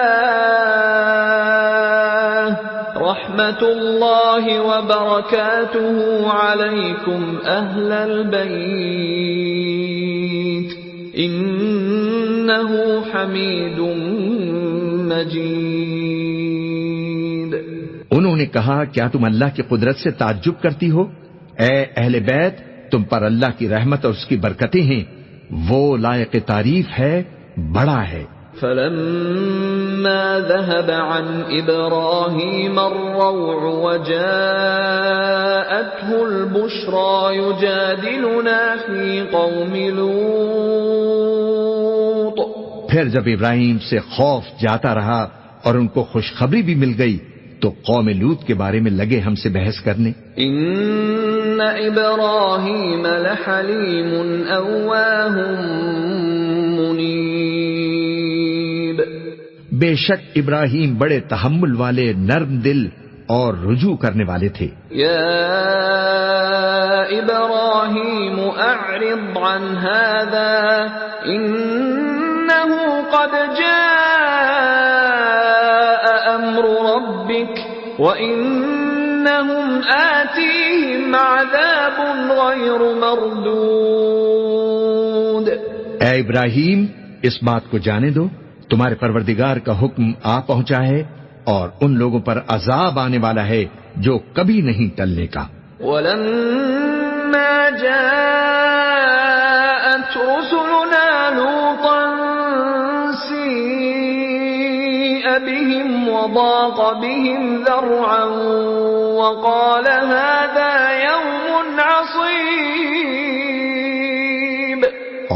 رحمة الله وبركاته عليكم أهل البيت إنه حميد مجيد. انہوں نے کہا کیا تم اللہ کی قدرت سے تعجب کرتی ہو؟ اے اہل بیت، تم پر اللہ کی رحمت اور اس کی برکتیں ہیں، وہ لائق تعریف ہے، بڑا ہے. فلما ذهب عن إبراهيم الروع وجاءته البشرى يجادلنا في قوم لوط. پھر جب ابراہیم سے خوف جاتا رہا اور ان کو خوشخبری بھی مل گئی تو قوم لوط کے بارے میں لگے ہم سے بحث کرنے. ان ابراہیم لحلیم اواه منیب. بے شک ابراہیم بڑے تحمل والے، نرم دل اور رجوع کرنے والے تھے. یا ابراہیم اعرض عن هذا انه قد جاء امر ربك وانهم آتيهم عذاب غير مردود. اے ابراہیم، اس بات کو جانے دو تمہارے پروردگار کا حکم آ پہنچا ہے اور ان لوگوں پر عذاب آنے والا ہے جو کبھی نہیں ٹلنے کا. وَلَمَّا جَاءَتْ رُسُلُنَا لُوطًا سِيءَ بِهِمْ وَضَاقَ بِهِمْ ذَرْعًا وَقَالَ هَذَا يَوْمٌ عَصِيبٌ.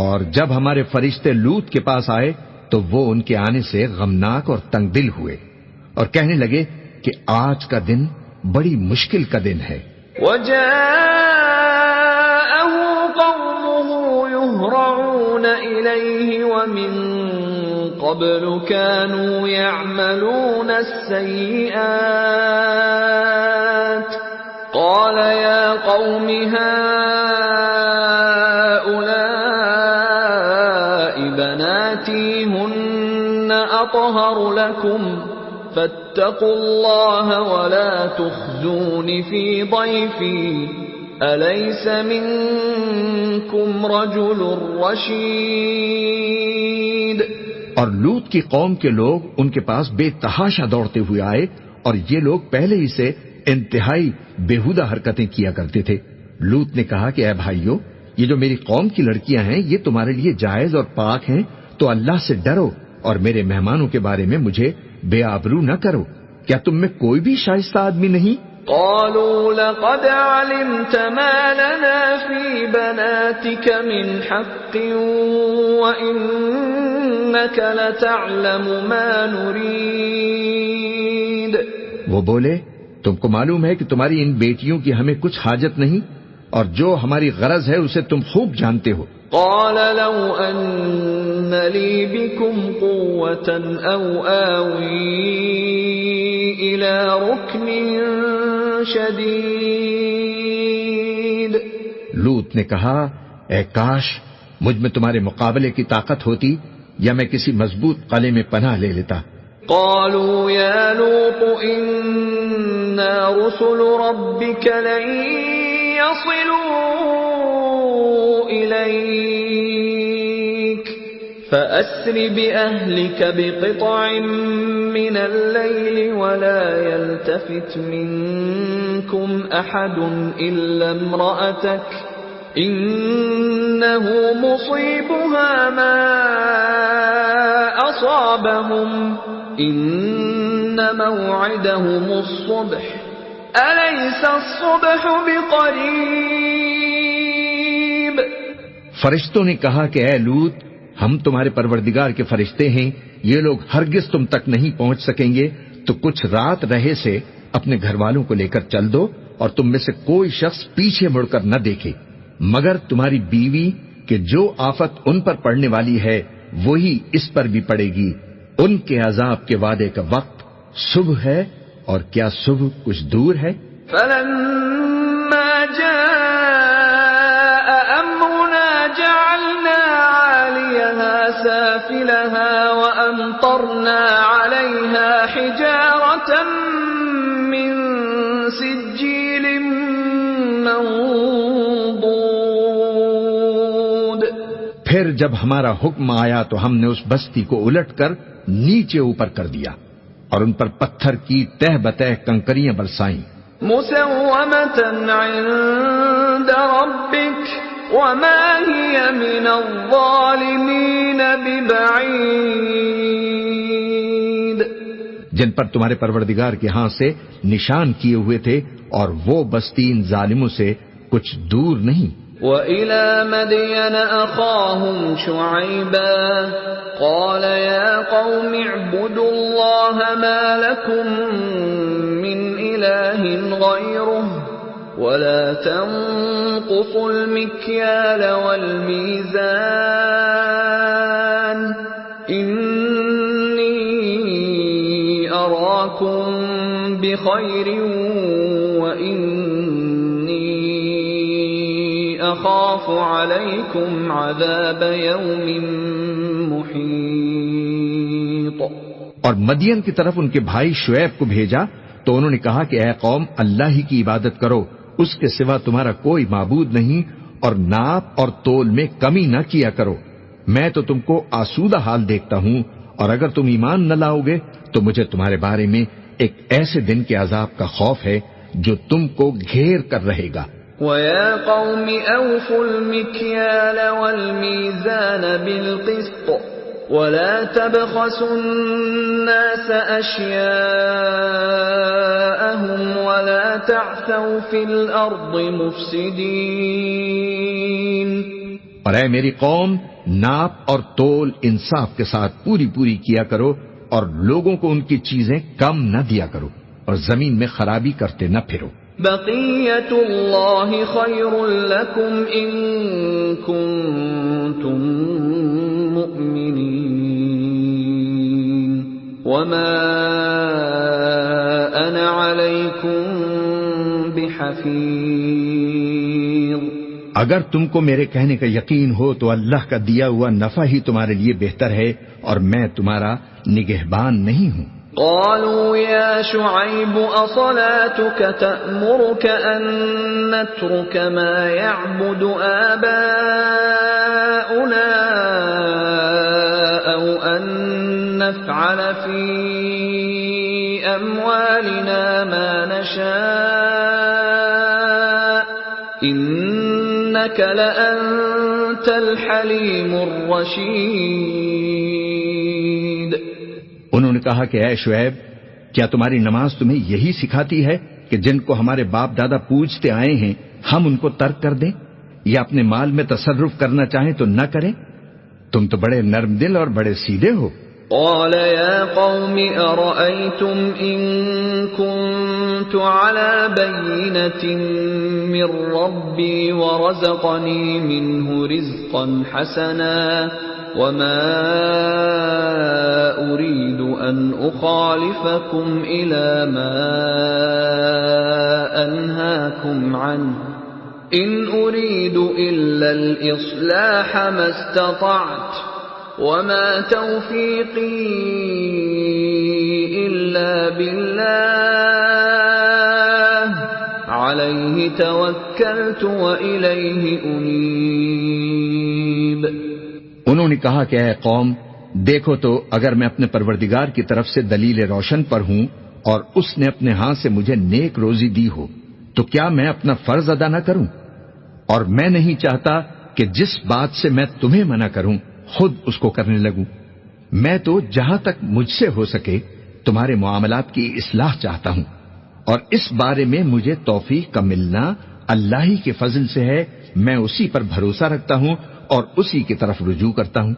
اور جب ہمارے فرشتے لوط کے پاس آئے تو وہ ان کے آنے سے غمناک اور تنگ دل ہوئے اور کہنے لگے کہ آج کا دن بڑی مشکل کا دن ہے. وَجَاءَهُ قَوْمُهُ يُهْرَعُونَ إِلَيْهِ وَمِن قَبْلُ كَانُوا يَعْمَلُونَ السَّيِّئَاتِ قَالَ يَا قَوْمِ هَؤُلَاءِ بَنَاتِي هُنَّ أَطْهَرُ لَكُمْ فاتقوا الله ولا تخزون في ضيفي أليس منكم رجل رشيد. اور لوط کی قوم کے لوگ ان کے پاس بے تحاشا دوڑتے ہوئے آئے اور یہ لوگ پہلے ہی سے انتہائی بےہودہ حرکتیں کیا کرتے تھے۔ لوط نے کہا کہ اے بھائیو، یہ جو میری قوم کی لڑکیاں ہیں یہ تمہارے لیے جائز اور پاک ہیں، تو اللہ سے ڈرو اور میرے مہمانوں کے بارے میں مجھے بے آبرو نہ کرو۔ کیا تم میں کوئی بھی شائستہ آدمی نہیں؟ قالوا لقد علمت ما لنا في بناتك من حق وإنك لتعلم ما نريد۔ وہ بولے تم کو معلوم ہے کہ تمہاری ان بیٹیوں کی ہمیں کچھ حاجت نہیں، اور جو ہماری غرض ہے اسے تم خوب جانتے ہو۔ قال لو أن لي بكم قوة أو آوي إلى ركن شديد۔ لوط نے کہا اے کاش مجھ میں تمہارے مقابلے کی طاقت ہوتی، یا میں کسی مضبوط قلعے میں پناہ لے لیتا۔ قالوا يا لوط إنا رسل ربك لن يصلوا إليك فأسر بأهلك بقطع من الليل ولا يلتفت منكم أحد إلا امرأتك إنه مصيبها ما أصابهم إن موعدهم الصبح أليس الصبح بقريب۔ فرشتوں نے کہا کہ اے لوط، ہم تمہارے پروردگار کے فرشتے ہیں، یہ لوگ ہرگز تم تک نہیں پہنچ سکیں گے، تو کچھ رات رہے سے اپنے گھر والوں کو لے کر چل دو، اور تم میں سے کوئی شخص پیچھے مڑ کر نہ دیکھے، مگر تمہاری بیوی کہ جو آفت ان پر پڑنے والی ہے وہی اس پر بھی پڑے گی۔ ان کے عذاب کے وعدے کا وقت صبح ہے، اور کیا صبح کچھ دور ہے؟ فلما جاء أمرنا جعلنا عاليها سافلها وأمطرنا عليها حجارة من سجيل منضود۔ پھر جب ہمارا حکم آیا تو ہم نے اس بستی کو الٹ کر نیچے اوپر کر دیا اور ان پر پتھر کی تہ بتہ کنکریاں برسائیں۔ مسومة عند ربك وما هي من الظالمين ببعيد۔ جن پر تمہارے پروردگار کے ہاں سے نشان کیے ہوئے تھے، اور وہ بستی ان ظالموں سے کچھ دور نہیں۔ وَإِلَى مَدْيَنَ أَخَاهُمْ شُعَيْبًا قَالَ يَا قَوْمِ اعْبُدُوا اللَّهَ مَا لَكُمْ مِنْ إِلَٰهٍ غَيْرُهُ وَلَا تَنقُصُوا الْمِكْيَالَ وَالْمِيزَانَ إِنِّي أَرَاكُمْ بِخَيْرٍ وَإِنِّي أَخَافُ عَلَيْكُمْ عَذَابَ يَوْمٍ مُحِيطٍ۔ اور مدین کی طرف ان کے بھائی شعیب کو بھیجا تو انہوں نے کہا کہ اے قوم، اللہ ہی کی عبادت کرو، اس کے سوا تمہارا کوئی معبود نہیں، اور ناپ اور تول میں کمی نہ کیا کرو۔ میں تو تم کو آسودہ حال دیکھتا ہوں، اور اگر تم ایمان نہ لاؤ گے تو مجھے تمہارے بارے میں ایک ایسے دن کے عذاب کا خوف ہے جو تم کو گھیر کر رہے گا۔ وَيَا قَوْمِ أَوْفُوا الْمِكْيَالَ وَالْمِيزَانَ بِالْقِسْطِ وَلَا تَبْخَسُوا النَّاسَ أَشْيَاءَهُمْ وَلَا تَعْثَوْا فِي الْأَرْضِ مُفْسِدِينَ۔ اور اے میری قوم، ناپ اور تول انصاف کے ساتھ پوری پوری کیا کرو، اور لوگوں کو ان کی چیزیں کم نہ دیا کرو، اور زمین میں خرابی کرتے نہ پھرو۔ بقیت اللہ خیر لکم ان کنتم مؤمنین وما انا علیکم بحفیظ۔ اگر تم کو میرے کہنے کا یقین ہو تو اللہ کا دیا ہوا نفع ہی تمہارے لیے بہتر ہے، اور میں تمہارا نگہبان نہیں ہوں۔ قالوا يا شعيب أصلاتك تأمرك أن نترك ما يعبد آباؤنا أو أن نفعل في أموالنا ما نشاء إنك لأنت الحليم الرشيد. انہوں نے کہا کہ اے شعیب، کیا تمہاری نماز تمہیں یہی سکھاتی ہے کہ جن کو ہمارے باپ دادا پوجتے آئے ہیں ہم ان کو ترک کر دیں یا اپنے مال میں تصرف کرنا چاہیں تو نہ کریں؟ تم تو بڑے نرم دل اور بڑے سیدھے ہو. قال يا قوم أرأيتم إن كنت على بينة من ربي ورزقني منه رزقا حسنا وما أريد أن أخالفكم إلى ما أنهاكم عنه إن أريد إلا الإصلاح ما استطعت وما توفيقي إلا بالله عليه توكلت وإليه أنيب. انہوں نے کہا کہ اے قوم، دیکھو تو اگر میں اپنے پروردگار کی طرف سے دلیل روشن پر ہوں اور اس نے اپنے ہاتھ سے مجھے نیک روزی دی ہو تو کیا میں اپنا فرض ادا نہ کروں؟ اور میں نہیں چاہتا کہ جس بات سے میں تمہیں منع کروں خود اس کو کرنے لگوں. میں تو جہاں تک مجھ سے ہو سکے تمہارے معاملات کی اصلاح چاہتا ہوں، اور اس بارے میں مجھے توفیق کا ملنا اللہ ہی کے فضل سے ہے. میں اسی پر بھروسہ رکھتا ہوں اور اسی کی طرف رجوع کرتا ہوں.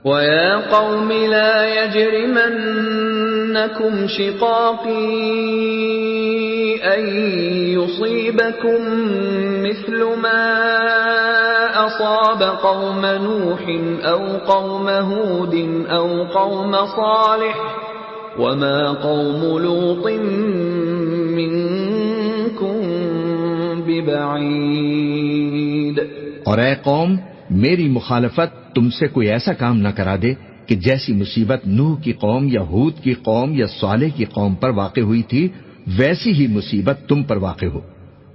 وَيَا قَوْمِ لَا يَجْرِمَنَّكُمْ شِقَاقِي أَن يُصِيبَكُم مِّثْلُ مَا أَصَابَ قَوْمَ نُوحٍ أَوْ قَوْمَ هُودٍ أَوْ قَوْمَ صَالِحٍ وَمَا قَوْمُ لُوطٍ مِّنكُم بِبَعِيدٍ. اور اے قوم، میری مخالفت تم سے کوئی ایسا کام نہ کرا دے کہ جیسی مصیبت نوح کی قوم یا ہود کی قوم یا صالح کی قوم پر واقع ہوئی تھی ویسی ہی مصیبت تم پر واقع ہو.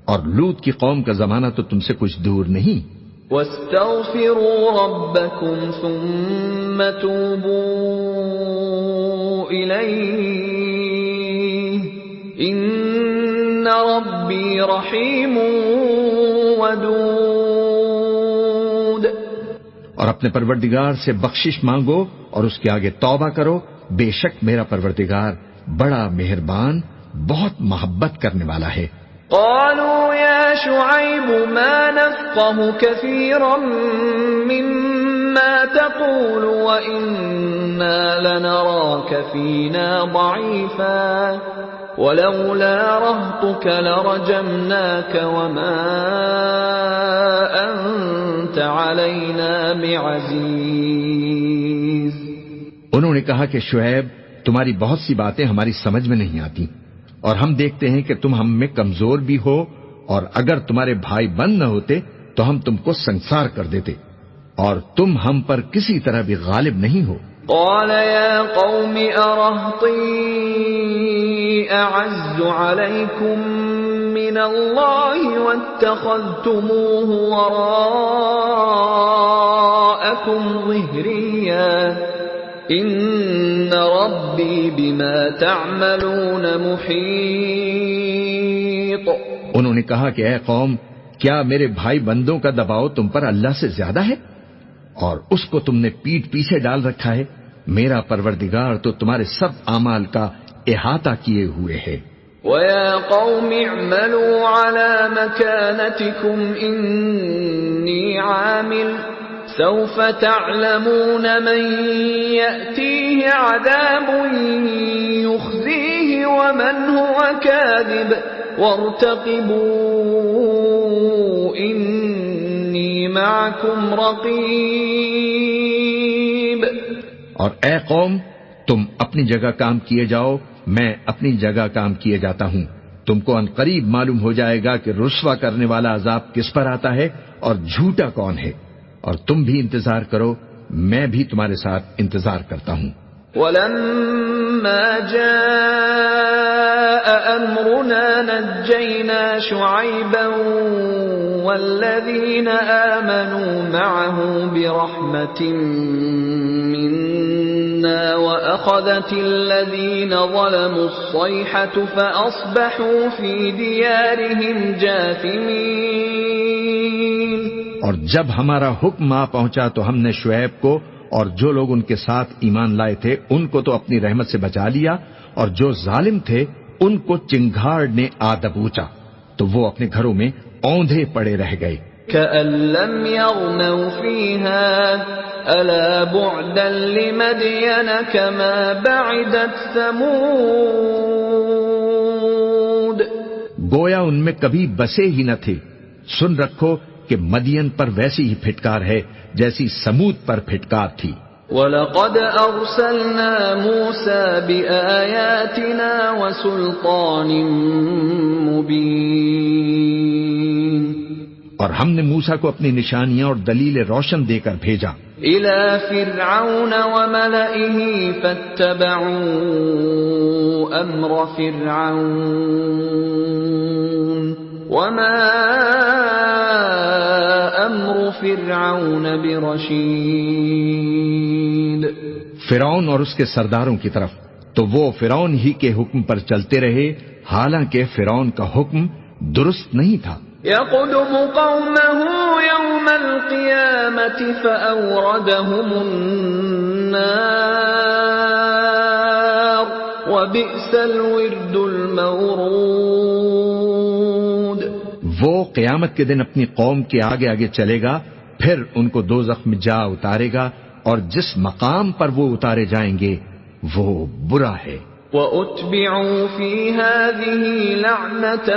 اور لوط کی قوم کا زمانہ تو تم سے کچھ دور نہیں. وَاسْتَغْفِرُوا رَبَّكُمْ ثُمَّ تُوبُوا إِلَيْهِ إِنَّ رَبِّي رَحِيمٌ وَدُودٌ. اور اپنے پروردگار سے بخشش مانگو اور اس کے آگے توبہ کرو، بے شک میرا پروردگار بڑا مہربان، بہت محبت کرنے والا ہے. قالوا يا شعيب ما نفقه كثيرا مما تقول وإنا لنراك فينا ضعيفا ولولا رهطك لرجمناك وما أنت علينا بعزيز. انہوں نے کہا کہ شعیب، تمہاری بہت سی باتیں ہماری سمجھ میں نہیں آتی، اور ہم دیکھتے ہیں کہ تم ہم میں کمزور بھی ہو، اور اگر تمہارے بھائی بند نہ ہوتے تو ہم تم کو سنسار کر دیتے، اور تم ہم پر کسی طرح بھی غالب نہیں ہو. قال يا قوم أرهطي أعز عليكم من الله واتخذتموه وراءكم ظهريا إن ربي بما تعملون محيط. انہوں نے کہا کہ اے قوم، کیا میرے بھائی بندوں کا دباؤ تم پر اللہ سے زیادہ ہے اور اس کو تم نے پیٹھ پیچھے ڈال رکھا ہے؟ میرا پروردگار تو تمہارے سب اعمال کا احاطہ کیے ہوئے ہے. وَيَا قَوْمِ اعْمَلُوا عَلَى مَكَانَتِكُمْ إِنِّي عَامِلٌ سَوْفَ تَعْلَمُونَ مَنْ يَأْتِيهِ عَذَابٌ يُخْزِيهِ وَمَنْ هُوَ كَاذِبٌ وَارْتَقِبُوا إِنِّي مَعَكُمْ رَقِيبٌ. اور اے قوم، تم اپنی جگہ کام کیے جاؤ، میں اپنی جگہ کام کیے جاتا ہوں. تم کو عنقریب معلوم ہو جائے گا کہ رسوا کرنے والا عذاب کس پر آتا ہے اور جھوٹا کون ہے. اور تم بھی انتظار کرو، میں بھی تمہارے ساتھ انتظار کرتا ہوں. وَلَمَّا جَاءَ أَمْرُنَا نَجَّيْنَا شُعَيْبًا وَالَّذِينَ آمَنُوا مَعَهُ بِرَحْمَةٍ مِنَّا فيها وأخذت الذين ظلموا الصيحة فأصبحوا في ديارهم جاثمين. اور جب ہمارا حکم آ پہنچا تو ہم نے شعیب کو اور جو لوگ ان کے ساتھ ایمان لائے تھے ان کو تو اپنی رحمت سے بچا لیا، اور جو ظالم تھے ان کو چنگھاڑ نے آ دبوچا تو وہ اپنے گھروں میں اوندھے پڑے رہ گئے. كأن لم يغنوا فيها ألا بعدا لمدين كما بعدت ثمود. گویا ان میں کبھی بسے ہی نہ تھے. سن رکھو کہ مدین پر ویسی ہی پھٹکار ہے جیسی سمود پر پھٹکار تھی. وَلَقَدْ أَرْسَلْنَا مُوسَى بِآيَاتِنَا وَسُلْطَانٍ مُبِينٍ. اور ہم نے موسیٰ کو اپنی نشانیاں اور دلیل روشن دے کر بھیجا إِلَى فِرْعَوْنَ وَمَلَئِهِ فَاتَّبَعُوا أَمْرَ فِرْعَوْنَ وَمَا أَمْرُ فِرْعَوْنَ بِرَشِيدٍ. فرعون اور اس کے سرداروں کی طرف تو وہ فرعون ہی کے حکم پر چلتے رہے، حالانکہ فرعون کا حکم درست نہیں تھا. يَقْدُمُ قَوْمَهُ يَوْمَ الْقِيَامَةِ فَأَوْرَدَهُمُ النَّارَ وَبِئْسَ الْوِرْدُ الْمَوْرُودُ. وہ قیامت کے دن اپنی قوم کے آگے آگے چلے گا، پھر ان کو دوزخ میں جا اتارے گا، اور جس مقام پر وہ اتارے جائیں گے وہ برا ہے. وَأُتْبِعُوا فِي هَذِهِ لَعْنَةً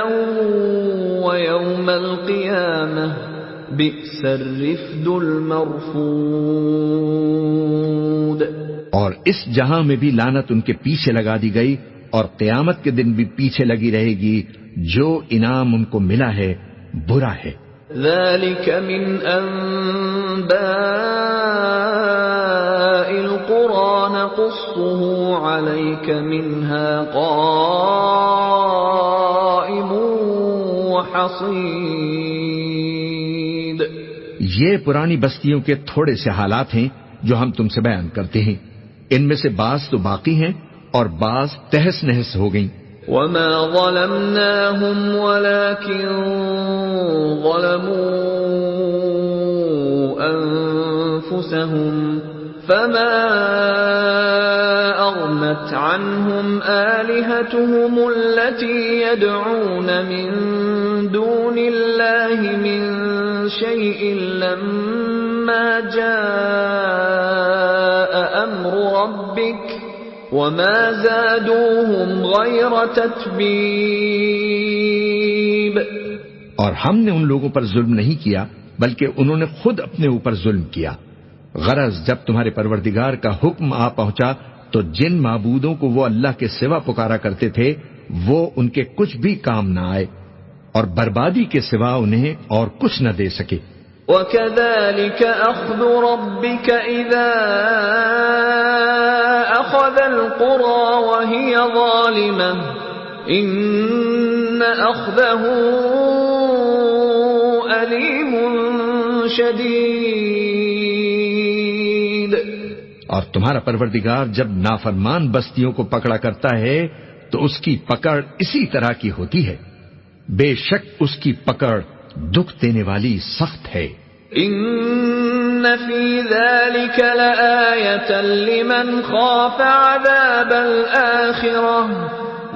وَيَوْمَ الْقِيَامَةِ بِئْسَ الرِّفْدُ الْمَرْفُودُ. اور اس جہاں میں بھی لعنت ان کے پیچھے لگا دی گئی، اور قیامت کے دن بھی پیچھے لگی رہے گی. جو انعام ان کو ملا ہے برا ہے. ذَلِكَ مِنْ أَنْبَاءِ الْقُرَى نَقُصُّهُ عَلَيْكَ مِنْهَا قَائِمٌ وَحَصِيدٌ. یہ پرانی بستیوں کے تھوڑے سے حالات ہیں جو ہم تم سے بیان کرتے ہیں. ان میں سے بعض تو باقی ہیں اور بعض تہس نہس ہو گئیں. وَمَا ظَلَمْنَاهُمْ وَلَكِنْ ظَلَمُوا أَنفُسَهُمْ فَمَا أَغْنَتْ عَنْهُمْ آلِهَتُهُمُ الَّتِي يَدْعُونَ مِن دُونِ اللَّهِ مِن شَيْءٍ لَّمَّا جَاءَ أَمْرُ رَبِّكَ وَمَا زَادُوهُمْ غَيْرَ تَتْبِيبٍ. اور ہم نے ان لوگوں پر ظلم نہیں کیا بلکہ انہوں نے خود اپنے اوپر ظلم کیا. غرض جب تمہارے پروردگار کا حکم آ پہنچا تو جن معبودوں کو وہ اللہ کے سوا پکارا کرتے تھے وہ ان کے کچھ بھی کام نہ آئے اور بربادی کے سوا انہیں اور کچھ نہ دے سکے. وَكَذَلِكَ أَخْذُ رَبِّكَ إِذَا أَخَذَ الْقُرَى وَهِيَ ظَالِمَةٌ إِنَّ أَخْذَهُ أَلِيمٌ شَدِيدٌ. اور تمہارا پروردگار جب نافرمان بستیوں کو پکڑا کرتا ہے تو اس کی پکڑ اسی طرح کی ہوتی ہے. بے شک اس کی پکڑ دکھ دینے والی سخت ہے. إِنَّ فِي ذَلِكَ لَآيَةً لِمَنْ خَافَ عَذَابَ الْآخِرَةِ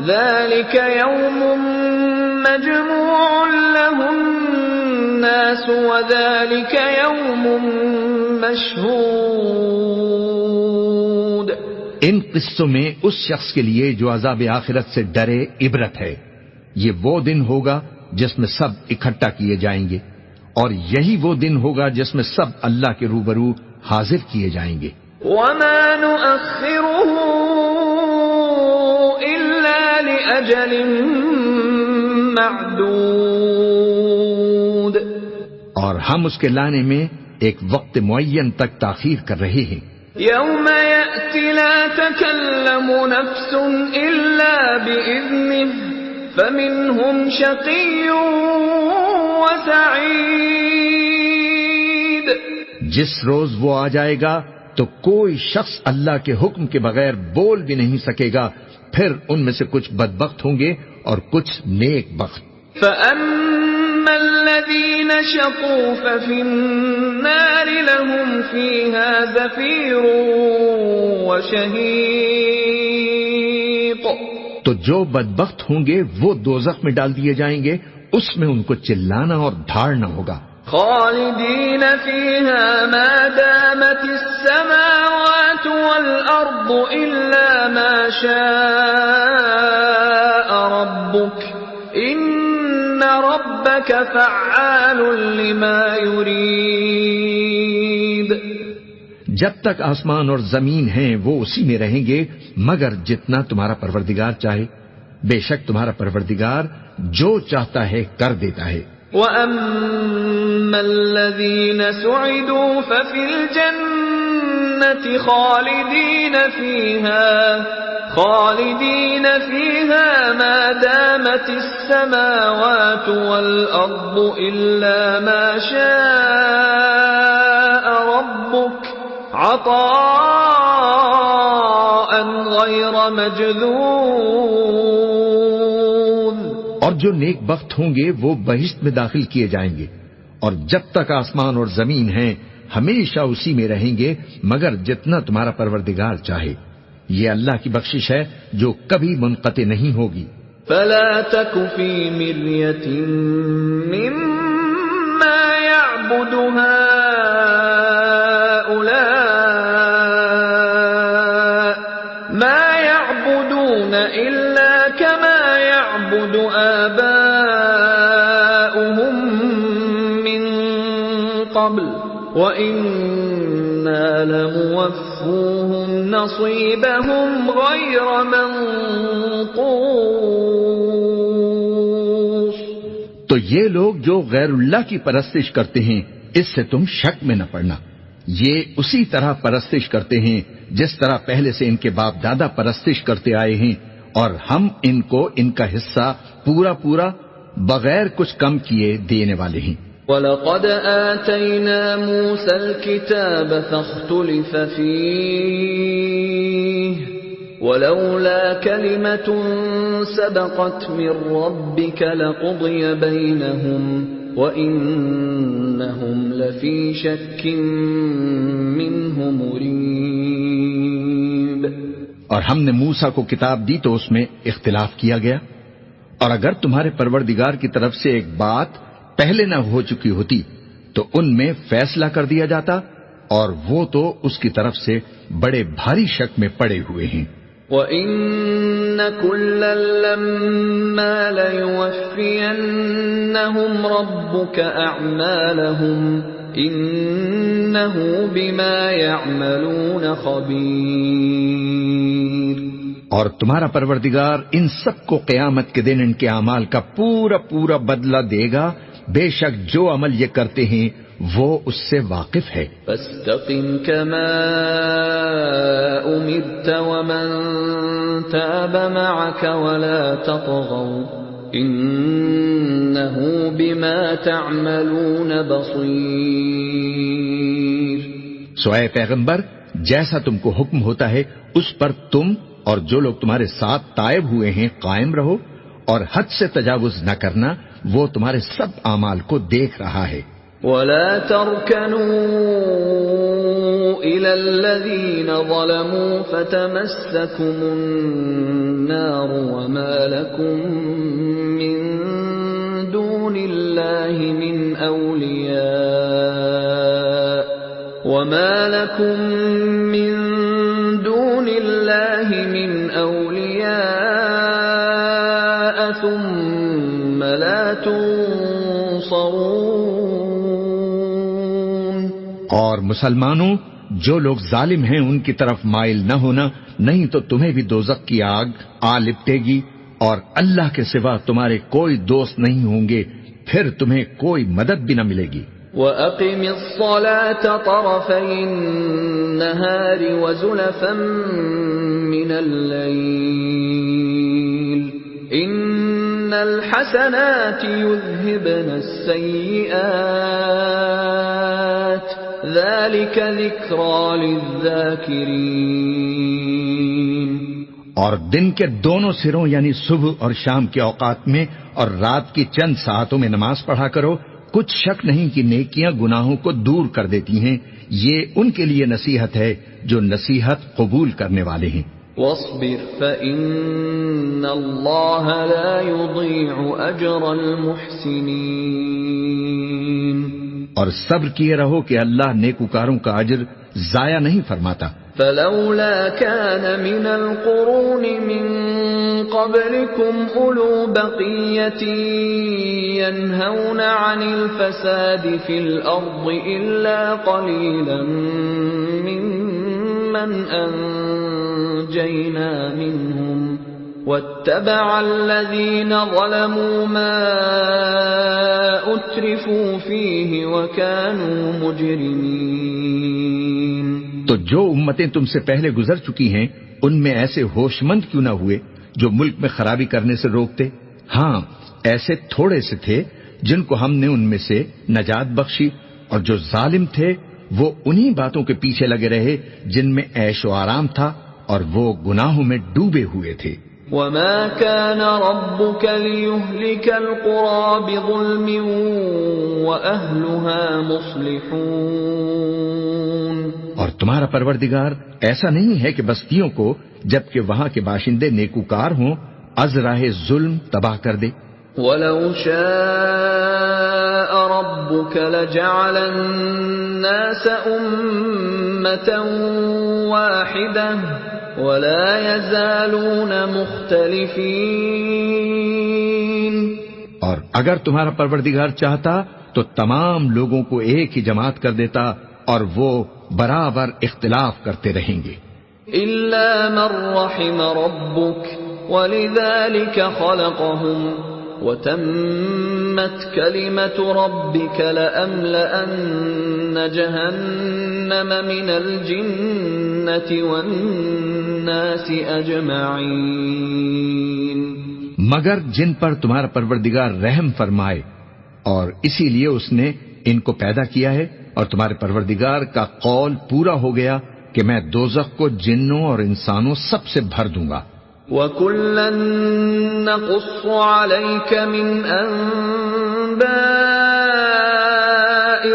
ذَلِكَ يَوْمٌ مَّجْمُوعٌ لَهُ النَّاسُ وَذَلِكَ يَوْمٌ مَّشْهُودٌ. ان قصوں میں اس شخص کے لیے جو عذاب آخرت سے ڈرے عبرت ہے. یہ وہ دن ہوگا جس میں سب اکٹھا کیے جائیں گے، اور یہی وہ دن ہوگا جس میں سب اللہ کے روبرو حاضر کیے جائیں گے. وَمَا نُؤَخِّرُهُ إِلَّا لِأَجَلٍ مَّعْدُودٍ. اور ہم اس کے لانے میں ایک وقت معین تک تاخیر کر رہے ہیں. يَوْمَ يَأْتِ لَا تَكَلَّمُ نَفْسٌ إِلَّا بِإِذْنِهِ فَمِنْهُمْ شَقِيٌّ وَسَعِيدٌ. جس روز وہ آ جائے گا تو کوئی شخص اللہ کے حکم کے بغیر بول بھی نہیں سکے گا. پھر ان میں سے کچھ بدبخت ہوں گے اور کچھ نیک بخت. فَأَمَّا الَّذِينَ شَقُوا فَفِي النَّارِ لَهُمْ فِيهَا زَفِيرٌ وَشَهِيقٌ. تو جو بدبخت ہوں گے وہ دوزخ میں ڈال دیے جائیں گے، اس میں ان کو چلانا اور دھاڑنا ہوگا. خالدین فیہا ما دامت السماوات والارض الا ما شاء ربک ان ربک فعال لما یرید. جب تک آسمان اور زمین ہیں وہ اسی میں رہیں گے مگر جتنا تمہارا پروردگار چاہے. بے شک تمہارا پروردگار جو چاہتا ہے کر دیتا ہے. وَأَمَّا الَّذِينَ سُعِدُوا فَفِي الْجَنَّةِ خَالِدِينَ فِيهَا مَا دَامَتِ السَّمَاوَاتُ وَالْأَرْضُ إِلَّا مَا شَاءَ رَبُّكَ عَطَاءً غَيْرَ مَجْذُوذٍ. اور جو نیک بخت ہوں گے وہ بہشت میں داخل کیے جائیں گے، اور جب تک آسمان اور زمین ہیں ہمیشہ اسی میں رہیں گے مگر جتنا تمہارا پروردگار چاہے. یہ اللہ کی بخشش ہے جو کبھی منقطع نہیں ہوگی. فَلَا تَكُ فِي مِرْيَةٍ مِّمَّا يَعْبُدُ هَٰؤُلَاءِ مَا يَعْبُدُونَ إِلَّا كَمَا يَعْبُدُ آبَاؤُهُم مِّن قَبْلُ وَإِنَّا لَمُوَفُّوهُمْ نَصِيبَهُمْ غَيْرَ مَنقُوصٍ. تو یہ لوگ جو غیر اللہ کی پرستش کرتے ہیں اس سے تم شک میں نہ پڑنا. یہ اسی طرح پرستش کرتے ہیں جس طرح پہلے سے ان کے باپ دادا پرستش کرتے آئے ہیں، اور ہم ان کو ان کا حصہ پورا پورا بغیر کچھ کم کیے دینے والے ہیں. وَلَقَدْ آتَيْنَا مُوسَى الْكِتَابَ فَاخْتُلِفَ فِيهِ وَلَوْلَا كَلِمَةٌ سَبَقَتْ مِنْ رَبِّكَ لَقُضِيَ بَيْنَهُمْ وَإِنَّهُمْ لَفِي شَكٍّ مِّنْهُ مُرِيبٍ. اور ہم نے موسیٰ کو کتاب دی تو اس میں اختلاف کیا گیا، اور اگر تمہارے پروردگار کی طرف سے ایک بات پہلے نہ ہو چکی ہوتی تو ان میں فیصلہ کر دیا جاتا، اور وہ تو اس کی طرف سے بڑے بھاری شک میں پڑے ہوئے ہیں. وَإِنَّ كُلًّا لَّمَّا لَيُوَفِّيَنَّهُمْ رَبُّكَ أَعْمَالَهُمْ إِنَّهُ بِمَا يَعْمَلُونَ خَبِيرٌ. اور تمہارا پروردگار ان سب کو قیامت کے دن ان کے اعمال کا پورا پورا بدلہ دے گا. بے شک جو عمل یہ کرتے ہیں وہ اس سے واقف ہے. فَاسْتَقِمْ كَمَا أُمِرْتَ وَمَنْ تَابَ مَعَكَ وَلَا تَطْغَوْا إِنَّهُ بِمَا تَعْمَلُونَ بَصِيرٌ. سو اے پیغمبر، جیسا تم کو حکم ہوتا ہے اس پر تم اور جو لوگ تمہارے ساتھ تائب ہوئے ہیں قائم رہو، اور حد سے تجاوز نہ کرنا، وہ تمہارے سب اعمال کو دیکھ رہا ہے. وَلَا تَرْكَنُوا إِلَى الَّذِينَ ظَلَمُوا فَتَمَسَّكُمُ النَّارُ وَمَا لَكُم مِّن دُونِ اللَّهِ مِنْ أَوْلِيَاءَ ثُمَّ لَا تُنصَرُونَ. اور مسلمانوں، جو لوگ ظالم ہیں ان کی طرف مائل نہ ہونا، نہیں تو تمہیں بھی دوزخ کی آگ آ لپٹے گی، اور اللہ کے سوا تمہارے کوئی دوست نہیں ہوں گے، پھر تمہیں کوئی مدد بھی نہ ملے گی. وَأَقِمِ الصَّلَاةَ طَرَفَيِ النَّهَارِ وَزُلَفًا مِّنَ اللَّيْلِ إِنَّ الْحَسَنَاتِ يُذْهِبْنَ السَّيِّئَاتِ ذلك ذکری للذاکرین. اور دن کے دونوں سروں یعنی صبح اور شام کے اوقات میں اور رات کی چند ساعتوں میں نماز پڑھا کرو. کچھ شک نہیں کہ نیکیاں گناہوں کو دور کر دیتی ہیں. یہ ان کے لیے نصیحت ہے جو نصیحت قبول کرنے والے ہیں. واصبر فإن اللہ لا يضيع أجر المحسنین. اور صبر کیے رہو کہ اللہ نیکوکاروں کا اجر ضائع نہیں فرماتا. فلولا كان من القرون من قبلكم أولو بقية ينهون عن الفساد في الأرض إلا قليلا ممن أنجينا منهم واتبع الذين ظلموا ما أترفوا فيه وكانوا مجرمين. تو جو امتیں تم سے پہلے گزر چکی ہیں ان میں ایسے ہوش مند کیوں نہ ہوئے جو ملک میں خرابی کرنے سے روکتے؟ ہاں، ایسے تھوڑے سے تھے جن کو ہم نے ان میں سے نجات بخشی، اور جو ظالم تھے وہ انہی باتوں کے پیچھے لگے رہے جن میں عیش و آرام تھا، اور وہ گناہوں میں ڈوبے ہوئے تھے. وَمَا كَانَ رَبُّكَ لِيُهْلِكَ الْقُرَى بِظُلْمٍ وَأَهْلُهَا مُصْلِحُونَ. اور تمہارا پروردگار ایسا نہیں ہے کہ بستیوں کو جبکہ وہاں کے باشندے نیکوکار ہوں از راہ ظلم تباہ کر دے. وَلَوْ شَاءَ رَبُّكَ لَجَعَلَ النَّاسَ أُمَّةً وَاحِدَةً وَلَا يَزَالُونَ مُخْتَلِفِينَ. اور اگر تمہارا پروردگار چاہتا تو تمام لوگوں کو ایک ہی جماعت کر دیتا اور وہ برابر اختلاف کرتے رہیں گے. إِلَّا مَن رَّحِمَ رَبُّكَ وَلِذَلِكَ خَلَقَهُمْ وَتَمَّتْ كَلِمَةُ رَبِّكَ لَأَمْلَأَنَّ جَهَنَّمَ مِنَ الْجِنَّةِ وَالنَّاسِ أَجْمَعِينَ. مگر جن پر تمہارا پروردگار رحم فرمائے، اور اسی لیے اس نے ان کو پیدا کیا ہے، اور تمہارے پروردگار کا قول پورا ہو گیا کہ میں دوزخ کو جنوں اور انسانوں سب سے بھر دوں گا. وَكُلًّا نَّقُصُّ عَلَيْكَ مِنْ أَنبَاءِ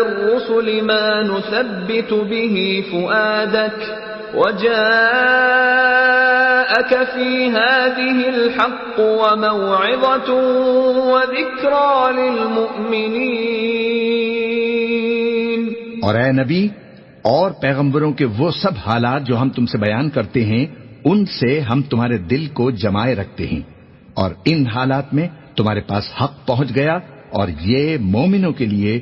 الرُّسُلِ مَا نُثَبِّتُ بِهِ فُؤَادَكَ وَجَاءَكَ فِي هَٰذِهِ الْحَقُّ وَمَوْعِظَةٌ وَذِكْرَىٰ لِلْمُؤْمِنِينَ. اور اے نبی اور پیغمبروں کے وہ سب حالات جو ہم تم سے بیان کرتے ہیں ان سے ہم تمہارے دل کو جمائے رکھتے ہیں، اور ان حالات میں تمہارے پاس حق پہنچ گیا، اور یہ مومنوں کے لیے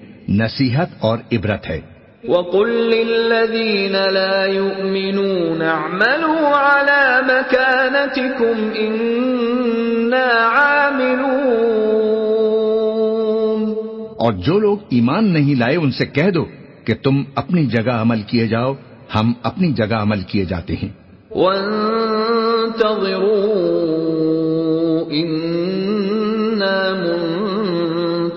نصیحت اور عبرت ہے. وَقُل لِّلَّذِينَ لَا يُؤْمِنُونَ اعْمَلُوا عَلَىٰ مَكَانَتِكُمْ إِنَّا عَامِلُونَ. اور جو لوگ ایمان نہیں لائے ان سے کہہ دو کہ تم اپنی جگہ عمل کیے جاؤ، ہم اپنی جگہ عمل کیے جاتے ہیں. وَانتَظِرُوا إِنَّا مُنتَظِرُونَ.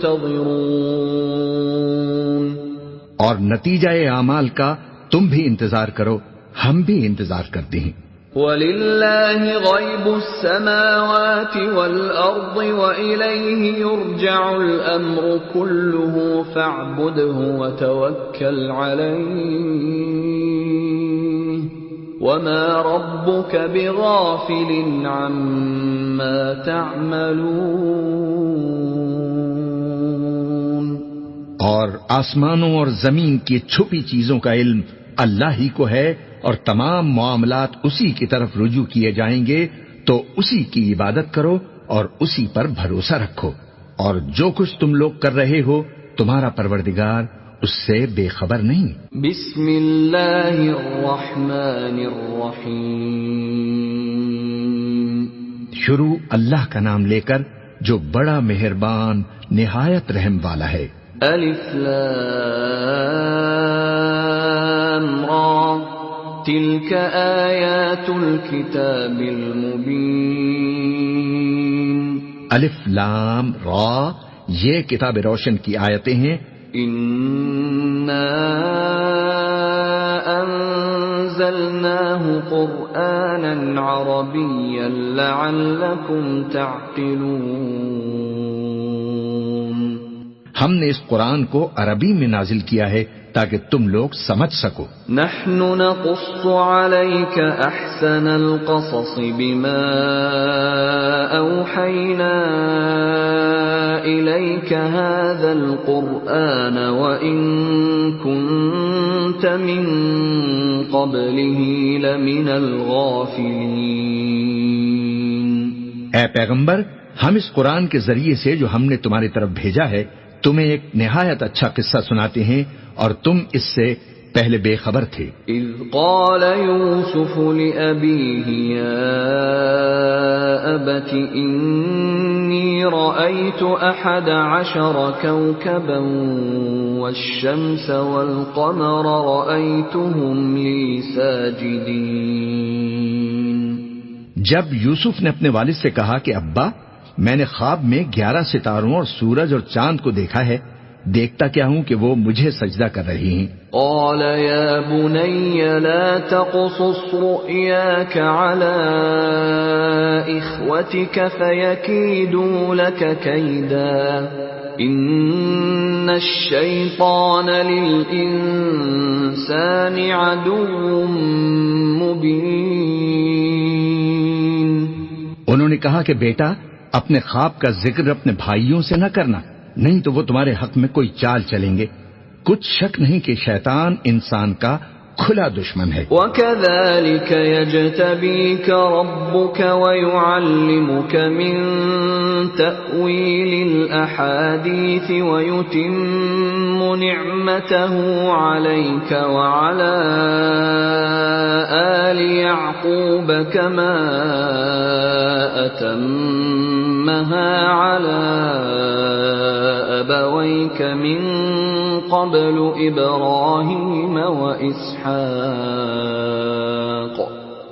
اور نتیجہ اعمال کا تم بھی انتظار کرو، ہم بھی انتظار کرتے ہیں. وَلِلَّهِ غَيْبُ السَّمَاوَاتِ وَالْأَرْضِ وَإِلَيْهِ يُرْجَعُ الْأَمْرُ كُلُّهُ فَاعْبُدْهُ وَتَوَكَّلْ عَلَيْهِ وَمَا رَبُّكَ بِغَافِلٍ عَمَّا تَعْمَلُونَ. اور آسمانوں اور زمین کی چھپی چیزوں کا علم اللہ ہی کو ہے، اور تمام معاملات اسی کی طرف رجوع کیے جائیں گے، تو اسی کی عبادت کرو اور اسی پر بھروسہ رکھو، اور جو کچھ تم لوگ کر رہے ہو تمہارا پروردگار اس سے بے خبر نہیں. بسم اللہ الرحمن الرحیم. شروع اللہ کا نام لے کر جو بڑا مہربان نہایت رحم والا ہے. الف لام را تلک آیات الکتاب المبین. الف لام را، یہ کتاب روشن کی آیتیں ہیں، إِنَّا أَنزَلْنَاهُ قُرْآنًا عَرَبِيًّا لَعَلَّكُمْ تَعْقِلُونَ ہم نے اس قرآن کو عربی میں نازل کیا ہے تاکہ تم لوگ سمجھ سکو. نحن نقص عليك أحسن القصص بما أوحينا إليك هذا القرآن وإن كنت من قبله لمن الغافلين. اے پیغمبر، ہم اس قرآن کے ذریعے سے جو ہم نے تمہاری طرف بھیجا ہے تمہیں ایک نہایت اچھا قصہ سناتے ہیں اور تم اس سے پہلے بے خبر تھے. اذ قال يوسف لأبيه يا أبت إني رأيت 11 كوكبا والشمس والقمر رأيتهم لي ساجدين. جب یوسف نے اپنے والد سے کہا کہ ابا، میں نے خواب میں 11 ستاروں اور سورج اور چاند کو دیکھا ہے، دیکھتا کیا ہوں کہ وہ مجھے سجدہ کر رہی ہیں. قال يا بني لا تقصص رؤياك على إخوتك فيكيدوا لك كيدا إن الشيطان للإنسان عدو مبين. انہوں نے کہا کہ بیٹا، اپنے خواب کا ذکر اپنے بھائیوں سے نہ کرنا، نہیں تو وہ تمہارے حق میں کوئی چال چلیں گے. کچھ شک نہیں کہ شیطان انسان کا کھلا دشمن ہے. وَكَذَلِكَ يَجْتَبِيكَ رَبُّكَ وَيُعَلِّمُكَ مِن تَأْوِيلِ الْأَحَادِيثِ وَيُتِمُّ نِعْمَتَهُ عَلَيْكَ وَعَلَى آلِ يَعْقُوبَ كَمَا أَتَمَّهَا عَلَى أَبَوَيْكَ مِن قبل إبراهيم وإسحاق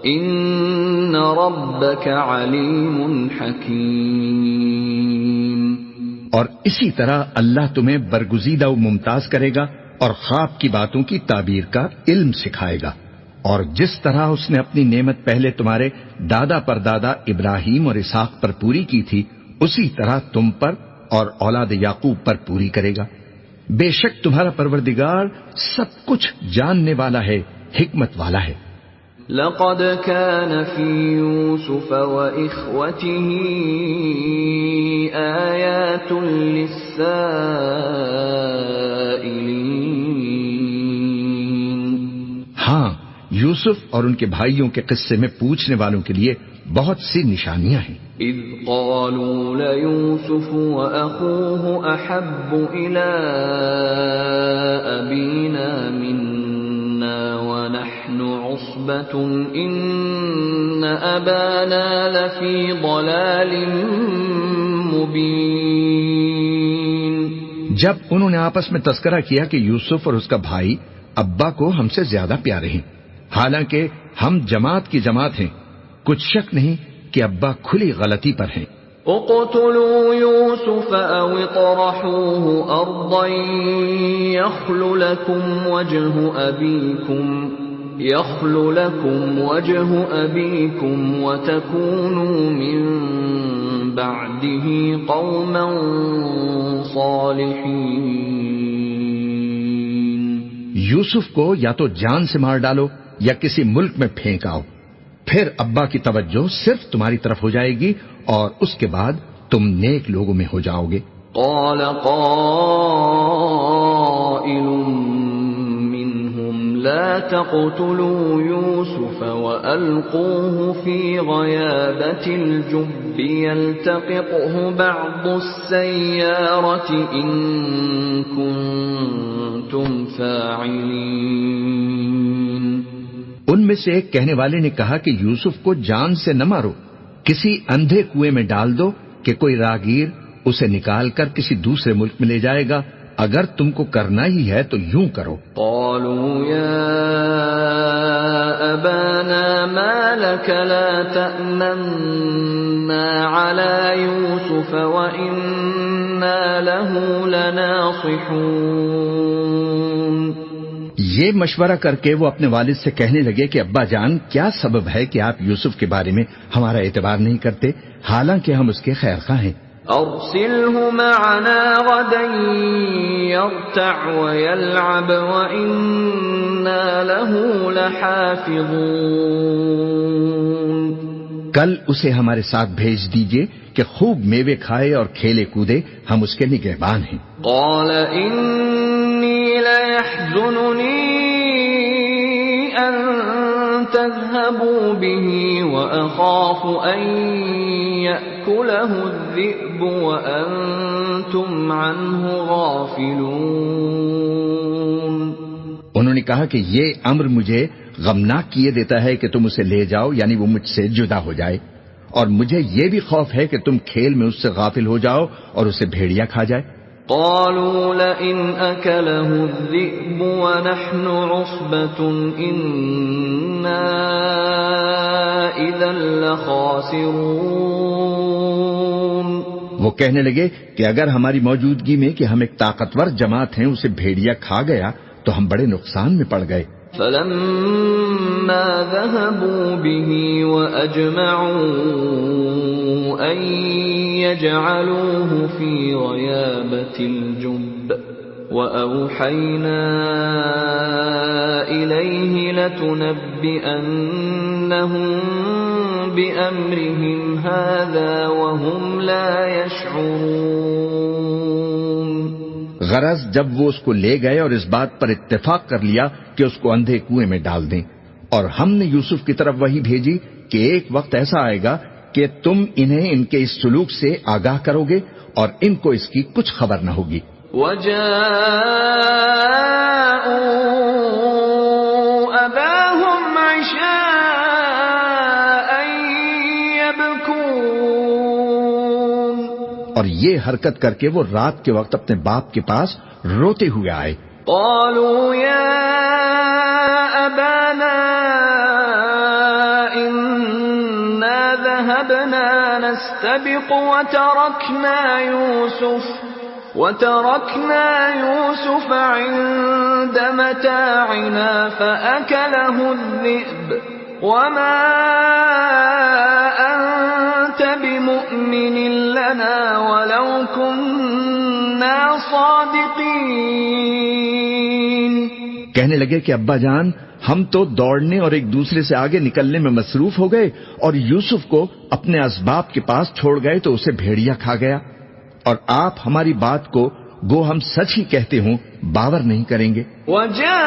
إن ربك عليم حكيم. اور اسی طرح اللہ تمہیں برگزیدہ و ممتاز کرے گا اور خواب کی باتوں کی تعبیر کا علم سکھائے گا، اور جس طرح اس نے اپنی نعمت پہلے تمہارے دادا پردادا ابراہیم اور اسحاق پر پوری کی تھی، اسی طرح تم پر اور اولاد یعقوب پر پوری کرے گا. بے شک تمہارا پروردگار سب کچھ جاننے والا ہے، حکمت والا ہے. لقد كان في يوسف وإخوته آيات للسائلين. ہاں، یوسف اور ان کے بھائیوں کے قصے میں پوچھنے والوں کے لیے بہت سی نشانیاں ہیں. اذ قالوا ليوسف وأخوه أحب إلى أبينا منا ونحن عصبة إن أبانا لفي ضلال مبين. جب انہوں نے آپس میں تذکرہ کیا کہ یوسف اور اس کا بھائی ابا کو ہم سے زیادہ پیارے ہیں، حالانکہ ہم جماعت کی جماعت ہیں، کچھ شک نہیں کہ ابا کھلی غلطی پر ہیں. اقتلوا يوسف او اطرحوه ارضا يخل لكم وجه ابيكم وتكونوا من بعده قوما صالحين. یوسف کو یا تو جان سے مار ڈالو یا کسی ملک میں پھینک آؤ، پھر ابا کی توجہ صرف تمہاری طرف ہو جائے گی اور اس کے بعد تم نیک لوگوں میں ہو جاؤ گے. قال قائل منهم لا تقتلوا يوسف وألقوه في غيابة الجب يلتقطه بعض السيارة إن كنتم فاعلين. ان میں سے ایک کہنے والے نے کہا کہ یوسف کو جان سے نہ مارو، کسی اندھے کنویں میں ڈال دو کہ کوئی راگیر اسے نکال کر کسی دوسرے ملک میں لے جائے گا، اگر تم کو کرنا ہی ہے تو یوں کرو. قالوا يا أبانا ما لك لا تأمنا على يوسف وإنا وَإِنَّا لَهُ لَنَاصِحُونَ. یہ مشورہ کر کے وہ اپنے والد سے کہنے لگے کہ ابا جان، کیا سبب ہے کہ آپ یوسف کے بارے میں ہمارا اعتبار نہیں کرتے، حالانکہ ہم اس کے خیر خواہ ہیں؟ أَرْسِلْهُ مَعَنَا غَدًا يَرْتَعْ وَيَلْعَبْ وَإِنَّا لَهُ لَحَافِظُونَ. کل اسے ہمارے ساتھ بھیج دیجئے کہ خوب میوے کھائے اور کھیلے کودے، ہم اس کے نگہبان ہیں. قال إني ليحزنني أن تذهبوا به وأخاف أن يأكله الذئب وأنتم عنه غافلون. انہوں نے کہا کہ یہ امر مجھے غمناک کیے دیتا ہے کہ تم اسے لے جاؤ، یعنی وہ مجھ سے جدا ہو جائے، اور مجھے یہ بھی خوف ہے کہ تم کھیل میں اس سے غافل ہو جاؤ اور اسے بھیڑیا کھا جائے. قالوا لئن أكله الذئب ونحن عصبة إنا إذا لخاسرون. وہ کہنے لگے کہ اگر ہماری موجودگی میں کہ ہم ایک طاقتور جماعت ہیں اسے بھیڑیا کھا گیا تو ہم بڑے نقصان میں پڑ گئے. فلما ذهبوا به وأجمعوا أن يجعلوه في غيابة الجب وأوحينا إليه لتنبئنهم بأمرهم هذا وهم لا يشعرون. غرض جب وہ اس کو لے گئے اور اس بات پر اتفاق کر لیا کہ اس کو اندھے کنویں میں ڈال دیں، اور ہم نے یوسف کی طرف وحی بھیجی کہ ایک وقت ایسا آئے گا کہ تم انہیں ان کے اس سلوک سے آگاہ کرو گے اور ان کو اس کی کچھ خبر نہ ہوگی. وَجَاءُوا أَبَاهُمْ عِشَاءً يَبْكُونَ. اور یہ حرکت کر کے وہ رات کے وقت اپنے باپ کے پاس روتے ہوئے آئے. قالوا يا أبانا إنا ذهبنا نستبق وتركنا يوسف عند متاعنا فأكله الذئب وما أنت بمؤمن لنا ولو كنا صادقين. کہنے لگے کہ ابا جان، ہم تو دوڑنے اور ایک دوسرے سے آگے نکلنے میں مصروف ہو گئے اور یوسف کو اپنے اسباب کے پاس چھوڑ گئے تو اسے بھیڑیا کھا گیا، اور آپ ہماری بات کو گو ہم سچ ہی کہتے ہوں باور نہیں کریں گے. وَجَاءُوا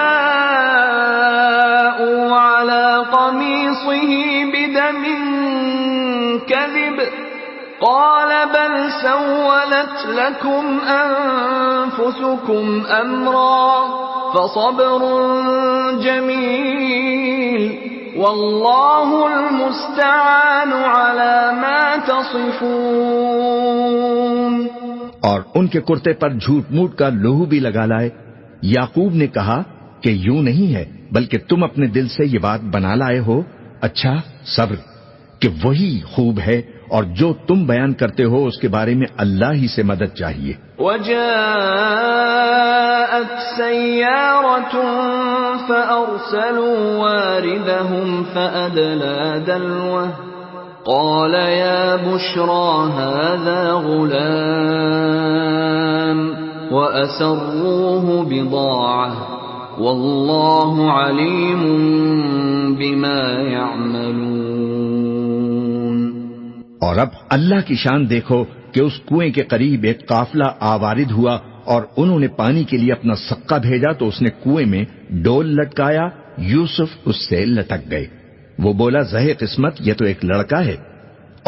عَلَى قَمِيصِهِ بِدَمٍ كَذِبٍ قَالَ بَلْ سَوَّلَتْ لَكُمْ أَنفُسُكُمْ أَمْرًا فَصَبْرٌ جَمِيلٌ وَاللَّهُ الْمُسْتَعَانُ عَلَى مَا تَصِفُونَ. اور ان کے کرتے پر جھوٹ موٹ کا لہو بھی لگا لائے. یعقوب نے کہا کہ یوں نہیں ہے، بلکہ تم اپنے دل سے یہ بات بنا لائے ہو. اچھا، صبر، کہ وہی خوب ہے، اور جو تم بیان کرتے ہو اس کے بارے میں اللہ ہی سے مدد چاہیے. وَجَاءَتْ سَيَّارَةٌ فَأَرْسَلُوا وَارِدَهُمْ فَأَدْلَىٰ دَلْوَهُ قَالَ يَا بُشْرَىٰ هَٰذَا غُلَامٌ وَأَسَرُّوهُ بِضَاعَةً وَاللَّهُ عَلِيمٌ بِمَا يَعْمَلُونَ. اور اب اللہ کی شان دیکھو کہ اس کنویں کے قریب ایک قافلہ آوارد ہوا اور انہوں نے پانی کے لیے اپنا سقا بھیجا تو اس نے کنویں میں ڈول لٹکایا. یوسف اس سے لٹک گئے. وہ بولا، زہے قسمت، یہ تو ایک لڑکا ہے،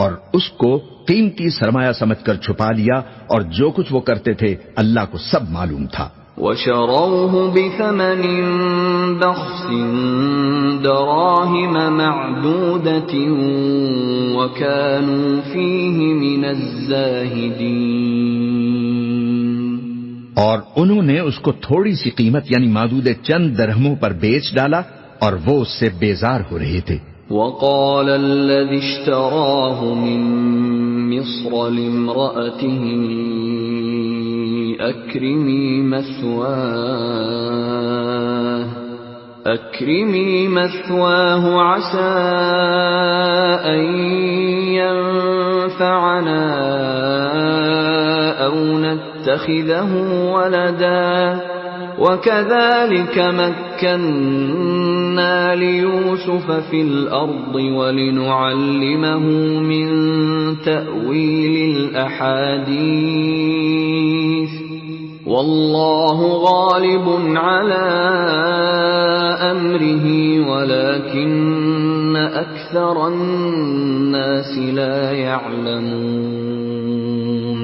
اور اس کو قیمتی سرمایہ سمجھ کر چھپا لیا، اور جو کچھ وہ کرتے تھے اللہ کو سب معلوم تھا. وَشَرَوْهُ بِثَمَنٍ بَخْسٍ دَرَاهِمَ مَعْدُودَةٍ وَكَانُوا فِيهِ مِنَ الزَّاهِدِينَ. اور انہوں نے اس کو تھوڑی سی قیمت یعنی معدود چند درہموں پر بیچ ڈالا اور وہ اس سے بیزار ہو رہے تھے. وَقَالَ الَّذِي اشْتَرَاهُ مِن مِّصْرَ لِامْرَأَتِهِ أكرمي مثواه عسى أن ينفعنا أو نتخذه ولدا وكذلك مكنا ليوسف في الأرض ولنعلمه من تأويل الأحاديث والله غالب على أمره ولكن أكثر الناس لا يعلمون۔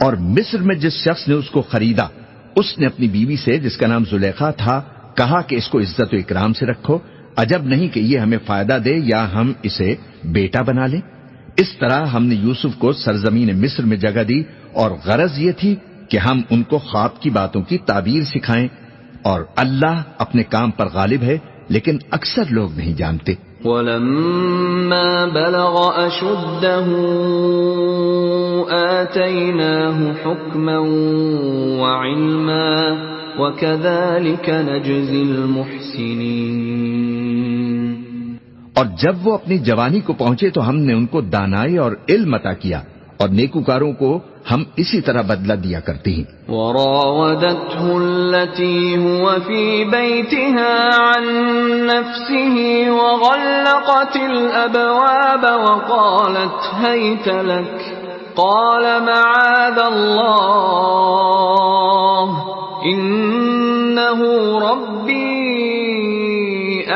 اور مصر میں جس شخص نے اس کو خریدا اس نے اپنی بیوی سے جس کا نام زلیخا تھا کہا کہ اس کو عزت و اکرام سے رکھو، عجب نہیں کہ یہ ہمیں فائدہ دے یا ہم اسے بیٹا بنا لیں۔ اس طرح ہم نے یوسف کو سرزمین مصر میں جگہ دی اور غرض یہ تھی کہ ہم ان کو خواب کی باتوں کی تعبیر سکھائیں، اور اللہ اپنے کام پر غالب ہے لیکن اکثر لوگ نہیں جانتے۔ وَلَمَّا بَلَغَ أَشُدَّهُ آتَيْنَاهُ حُكْمًا وَعِلْمًا وَكَذَلِكَ نَجْزِي الْمُحْسِنِينَ۔ اور جب وہ اپنی جوانی کو پہنچے تو ہم نے ان کو دانائی اور علم عطا کیا، اور نیکوکاروں کو ہم اسی طرح بدلہ دیا کرتے ہیں۔ وراودته التي هو في بيتها عن نفسه وغلقت الأبواب وقالت هيت لك قال معاذ الله إنه ربي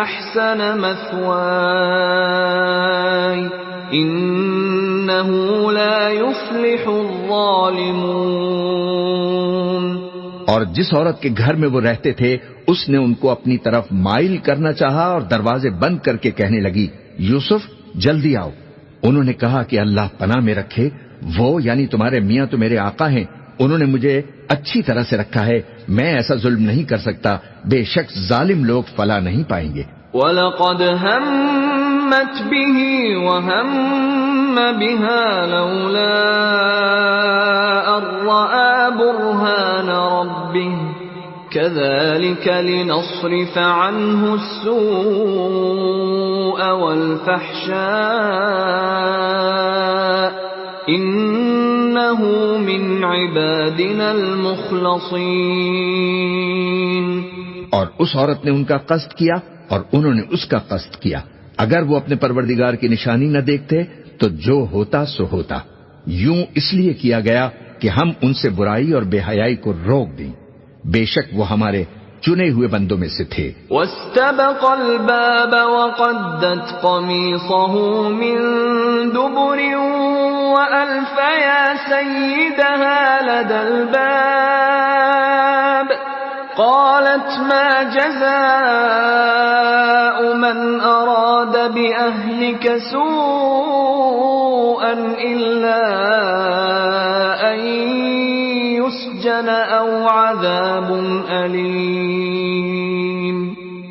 أحسن مثواي إنه لا يفلح الظالمون۔ اور جس عورت کے گھر میں وہ رہتے تھے اس نے ان کو اپنی طرف مائل کرنا چاہا اور دروازے بند کر کے کہنے لگی یوسف جلدی آؤ۔ انہوں نے کہا کہ اللہ پناہ میں رکھے، وہ یعنی تمہارے میاں تو میرے آقا ہیں، انہوں نے مجھے اچھی طرح سے رکھا ہے، میں ایسا ظلم نہیں کر سکتا، بے شک ظالم لوگ فلاح نہیں پائیں گے۔ وَلَقَدْ هَمَّتْ بِهِ وَهَمَّ بِهَا لَوْلَا أَن رَّأَىٰ بُرْهَانَ رَبِّهِ كَذَٰلِكَ لِنَصْرِفَ عَنْهُ السُّوءَ وَالْفَحْشَاءَ إِنَّهُ مِنْ عِبَادِنَا الْمُخْلَصِينَ۔ اور اس عورت نے ان کا قصد کیا اور انہوں نے اس کا قصد کیا، اگر وہ اپنے پروردگار کی نشانی نہ دیکھتے تو جو ہوتا سو ہوتا، یوں اس لیے کیا گیا کہ ہم ان سے برائی اور بے حیائی کو روک دیں، بے شک وہ ہمارے چنے ہوئے بندوں میں سے تھے۔ وَاسْتَبَقَ الْبَابَ وَقَدَّتْ قَمِيصَهُ مِن دُبُرٍ وَأَلْفَ يَا سَيِّدَهَا لَدَى الْبَابِ قالت ما جزاء من أراد بأهلك سوءا إلا أن يسجن أو عذاب أليم۔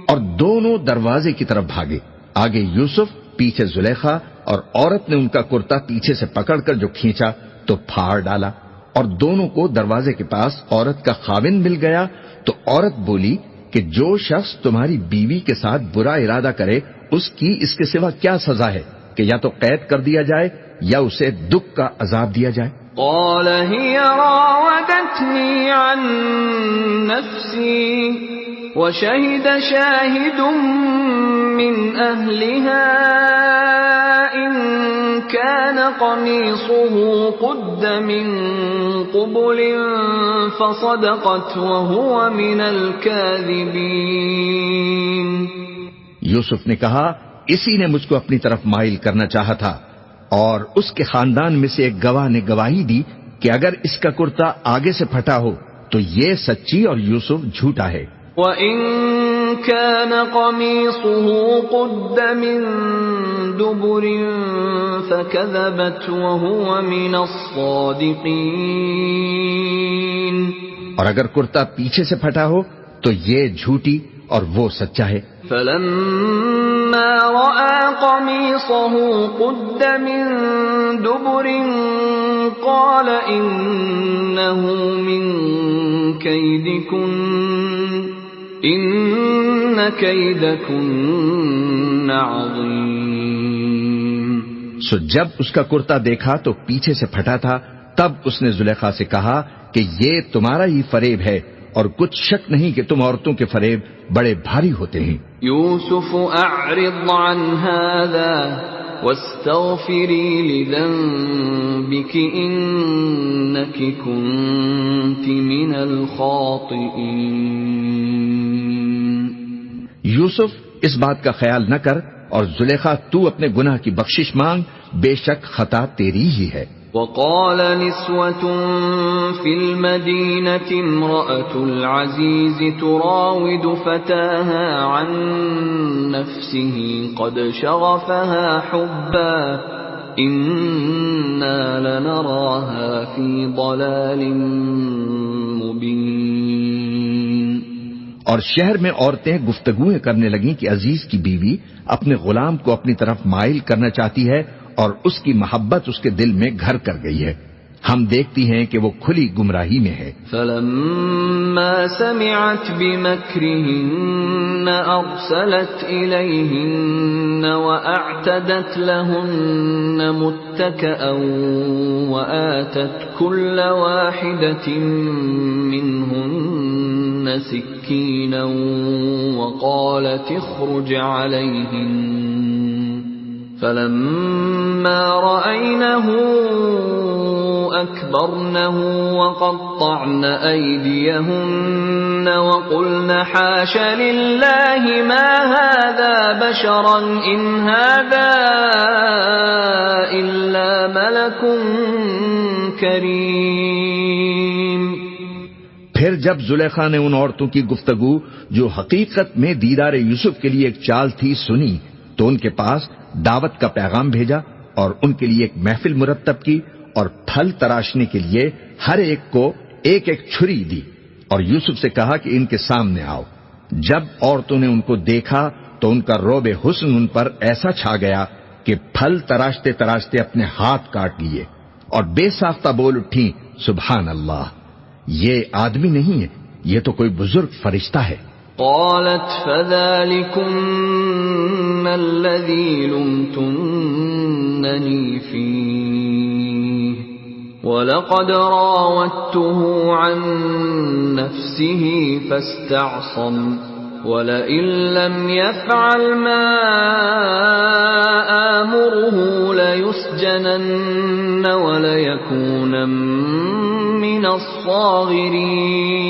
اور دونوں دروازے کی طرف بھاگے، آگے یوسف پیچھے زلیخا، اور عورت نے ان کا کرتا پیچھے سے پکڑ کر جو کھینچا تو پھاڑ ڈالا، اور دونوں کو دروازے کے پاس عورت کا خاوند مل گیا۔ تو عورت بولی کہ جو شخص تمہاری بیوی کے ساتھ برا ارادہ کرے اس کی اس کے سوا کیا سزا ہے کہ یا تو قید کر دیا جائے یا اسے دکھ کا عذاب دیا جائے۔ قال هي راودتني عن نفسي وشهد شاهد من أهلها إن كان قميصه قد من قبل فصدقت وهو من الكاذبين۔ یوسف نے کہا اسی نے مجھ کو اپنی طرف مائل کرنا چاہا تھا، اور اس کے خاندان میں سے ایک گواہ نے گواہی دی کہ اگر اس کا کرتا آگے سے پھٹا ہو تو یہ سچی اور یوسف جھوٹا ہے۔ وَإِن كَانَ قَمِيصُهُ قُدَّ مِن دُبُرٍ فَكَذَبَتْ وَهُوَ مِنَ الصَّادِقِينَ۔ اور اگر کرتا پیچھے سے پھٹا ہو تو یہ جھوٹی اور وہ سچا ہے۔ فَلَمَّا رَأَىٰ قَمِيصَهُ قُدَّ مِن دُبُرٍ قال إنه من كيدكن إن كيدكن عظيم. سو جب اس کا کرتا دیکھا تو پیچھے سے پھٹا تھا. تب اس نے زلیخا سے کہا کہ یہ تمہارا ہی فریب ہے اور کچھ شک نہیں کہ تم عورتوں کے فریب بڑے بھاری ہوتے ہیں. يوسف أعرض عن هذا واستغفري لذنبك إنك كنت من الخاطئين. یوسف اس بات کا خیال نہ کر اور زلیخا تو اپنے گناہ کی بخشش مانگ، بے شک خطا تیری ہی ہے. وقال نسوة في المدينة امرأة العزيز تراود فتاها عن نفسه قد شغفها حبا إنا لنراها في ضلال مبين. اور شہر میں عورتیں گفتگویں کرنے لگیں کہ عزیز کی بیوی اپنے غلام کو اپنی طرف مائل کرنا چاہتی ہے اور اس کی محبت اس کے دل میں گھر کر گئی ہے. ہم دیکھتی ہیں کہ وہ کھلی گمراہی میں ہے. فلما سمعت بمكرهن أرسلت إليهن وأعتدت لهن متكئا وآتت كل واحدة منهن سكينا وقالت اخرج عليهن. فلما رأينه أكبرنه وقطعن أيديهن وقلن حاش لله ما هذا بشرا إن هذا إلا ملك كريم. پھر جب زلیخا نے ان عورتوں کی گفتگو جو حقیقت میں دیدار یوسف کے لیے ایک چال تھی سنی تو ان کے پاس دعوت کا پیغام بھیجا اور ان کے لیے ایک محفل مرتب کی اور پھل تراشنے کے لیے ہر ایک کو ایک ایک چھری دی اور یوسف سے کہا کہ ان کے سامنے آؤ. جب عورتوں نے ان کو دیکھا تو ان کا روب حسن ان پر ایسا چھا گیا کہ پھل تراشتے تراشتے اپنے ہاتھ کاٹ لیے اور بے ساختہ بول اٹھی سبحان اللہ، یہ آدمی نہیں ہے، یہ تو کوئی بزرگ فرشتہ ہے. قالت فذلكن الذي لمتنني فيه ولقد راودته عن نفسه فاستعصم ولئن لم يفعل ما آمره ليسجنن وليكون من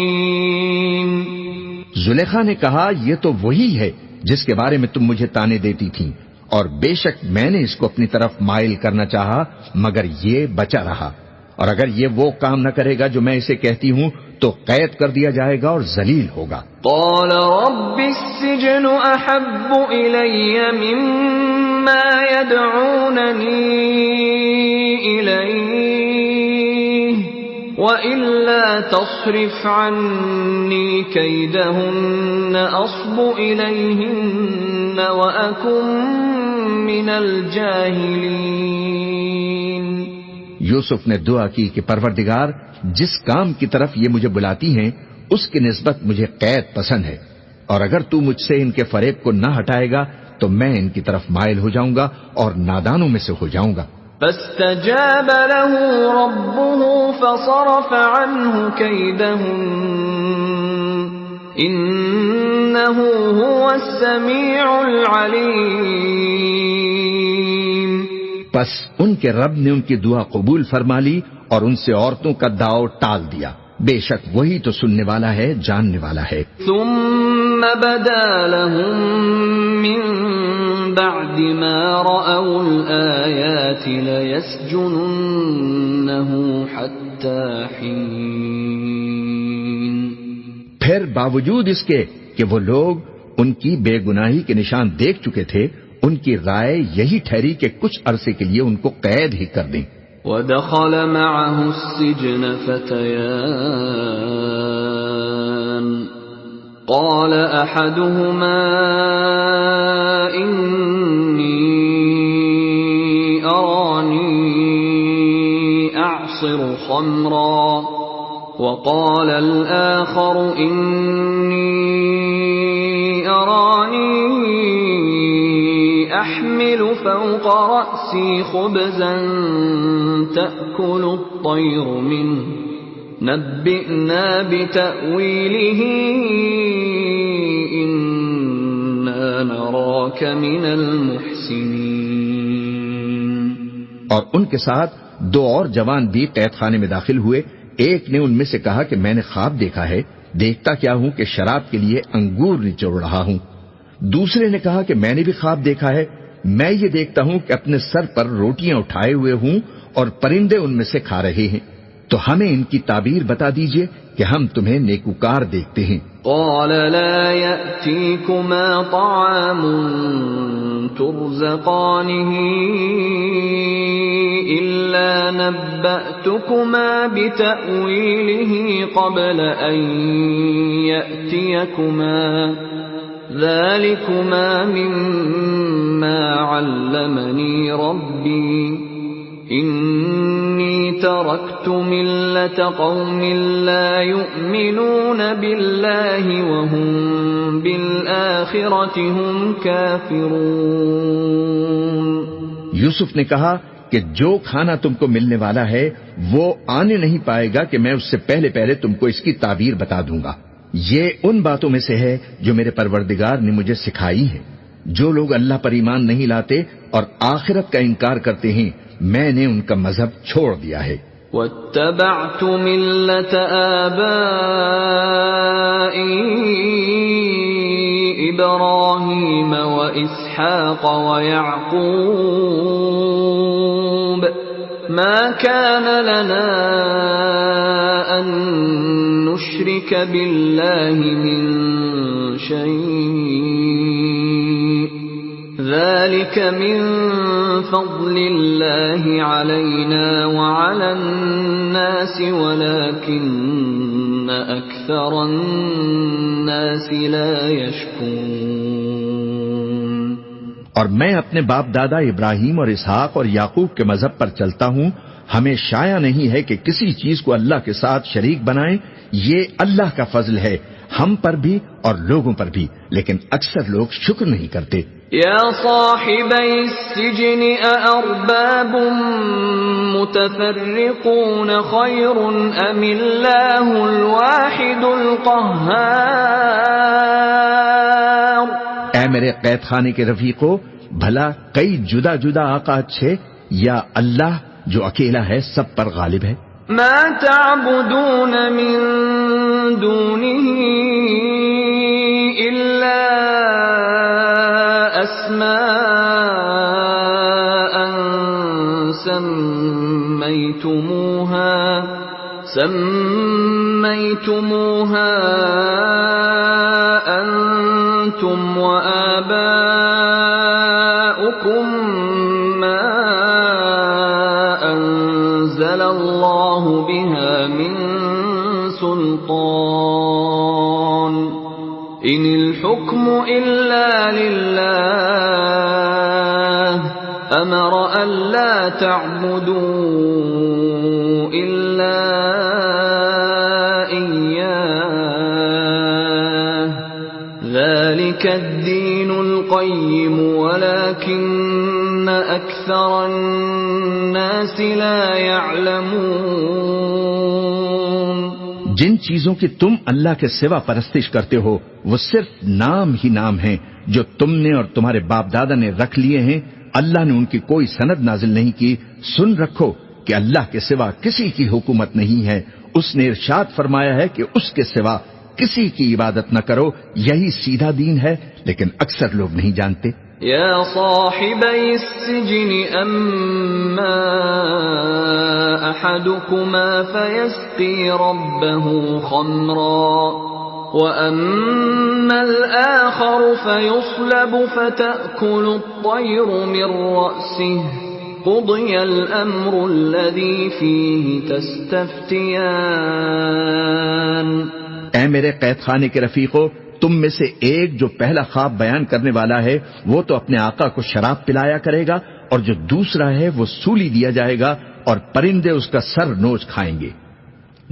الصاغرين. زلیخا نے کہا یہ تو وہی ہے جس کے بارے میں تم مجھے تانے دیتی تھی، اور بے شک میں نے اس کو اپنی طرف مائل کرنا چاہا مگر یہ بچا رہا، اور اگر یہ وہ کام نہ کرے گا جو میں اسے کہتی ہوں تو قید کر دیا جائے گا اور ذلیل ہوگا. قال رب السجن احب الی مما يدعوننی الیہ وَإِلَّا تَصْرِفْ عَنِّي كَيْدَهُنَّ أَصْبُ إِلَيْهِنَّ وَأَكُنْ مِنَ الْجَاهِلِينَ. یوسف نے دعا کی کہ پروردگار جس کام کی طرف یہ مجھے بلاتی ہیں اس کی نسبت مجھے قید پسند ہے، اور اگر تو مجھ سے ان کے فریب کو نہ ہٹائے گا تو میں ان کی طرف مائل ہو جاؤں گا اور نادانوں میں سے ہو جاؤں گا. فاستجاب له ربه فصرف عنه كيدهن إنه هو السميع العليم. پس ان کے رب نے ان کی دعا قبول فرما لی اور ان سے عورتوں کا داؤ ٹال دیا، بے شک وہی تو سننے والا ہے، جاننے والا ہے. ثم بدا لهم من بعد ما رأوا الآيات ليسجننه حتى حين. پھر باوجود اس کے کہ وہ لوگ ان کی بے گناہی کے نشان دیکھ چکے تھے، ان کی رائے یہی ٹھہری کہ کچھ عرصے کے لیے ان کو قید ہی کر دیں. ودخل معه السجن فتيان قال أحدهما إني أراني أعصر خمرا وقال الآخر إني أراني أحمل فوق رأسي خبزا تأكل الطير منه نبئنا بتأويله إنا نراك من المحسنين. اور ان کے ساتھ دو اور جوان بھی قید خانے میں داخل ہوئے. ایک نے ان میں سے کہا کہ میں نے خواب دیکھا ہے، دیکھتا کیا ہوں کہ شراب کے لیے انگور نچوڑ رہا ہوں. دوسرے نے کہا کہ میں نے بھی خواب دیکھا ہے، میں یہ دیکھتا ہوں کہ اپنے سر پر روٹیاں اٹھائے ہوئے ہوں اور پرندے ان میں سے کھا رہے ہیں. تو ہمیں ان کی تعبیر بتا دیجئے کہ ہم تمہیں نیکوکار دیکھتے ہیں. قال لا يأتيكما طعام ترزقانه إلا نبأتكما بتأويله قبل أن يأتيكما ذلكما مما علمني ربي إني تركت ملة قوم لا يؤمنون بالله وهم بالآخرة هم كافرون. یوسف نے کہا کہ جو کھانا تم کو ملنے والا ہے وہ آنے نہیں پائے گا کہ میں اس سے پہلے پہلے تم کو اس کی تعبیر بتا دوں گا. یہ ان باتوں میں سے ہے جو میرے پروردگار نے مجھے سکھائی ہے. جو لوگ اللہ پر ایمان نہیں لاتے اور آخرت کا انکار کرتے ہیں میں نے ان کا مذہب چھوڑ دیا ہے. واتبعت ملة آبائي إبراهيم وإسحاق ويعقوب ما كان لنا أن نشرك بالله من شيء ذلك من فضل الله علينا وعلى الناس ولكن أكثر الناس لا يشكرون. اور میں اپنے باپ دادا ابراہیم اور اسحاق اور یعقوب کے مذہب پر چلتا ہوں. ہمیں شایع نہیں ہے کہ کسی چیز کو اللہ کے ساتھ شریک بنائیں. یہ اللہ کا فضل ہے ہم پر بھی اور لوگوں پر بھی، لیکن اکثر لوگ شکر نہیں کرتے. یا صاحبی السجن أأرباب متفرقون خیر ام اللہ الواحد القہار. اے میرے قید خانے کے رفیقو، بھلا کئی جدا جدا آقا اچھے یا اللہ جو اکیلا ہے سب پر غالب ہے. ما تعبدون من دونه إلا أسماء سميتموها أنتم وآباؤكم ما أنزل الله بها من سلطان إن الحكم إلا لله أمر ألا تعبدوا إلا إياه ذلك الدين القيم ولكن أكثر الناس لا يعلمون. جن چیزوں کی تم اللہ کے سوا پرستش کرتے ہو وہ صرف نام ہی نام ہیں جو تم نے اور تمہارے باپ دادا نے رکھ لیے ہیں. اللہ نے ان کی کوئی سند نازل نہیں کی. سن رکھو کہ اللہ کے سوا کسی کی حکومت نہیں ہے. اس نے ارشاد فرمایا ہے کہ اس کے سوا کسی کی عبادت نہ کرو، یہی سیدھا دین ہے، لیکن اکثر لوگ نہیں جانتے. یا صاحبی السجن اما احدكما فيسقي ربه خمرا واما الاخر فيصلب فتأكل الطير من رأسه قضي الامر الذي فيه تستفتيان. اے میرے قید خانے کے رفیقو، تم میں سے ایک جو پہلا خواب بیان کرنے والا ہے وہ تو اپنے آقا کو شراب پلایا کرے گا، اور جو دوسرا ہے وہ سولی دیا جائے گا اور پرندے اس کا سر نوچ کھائیں گے.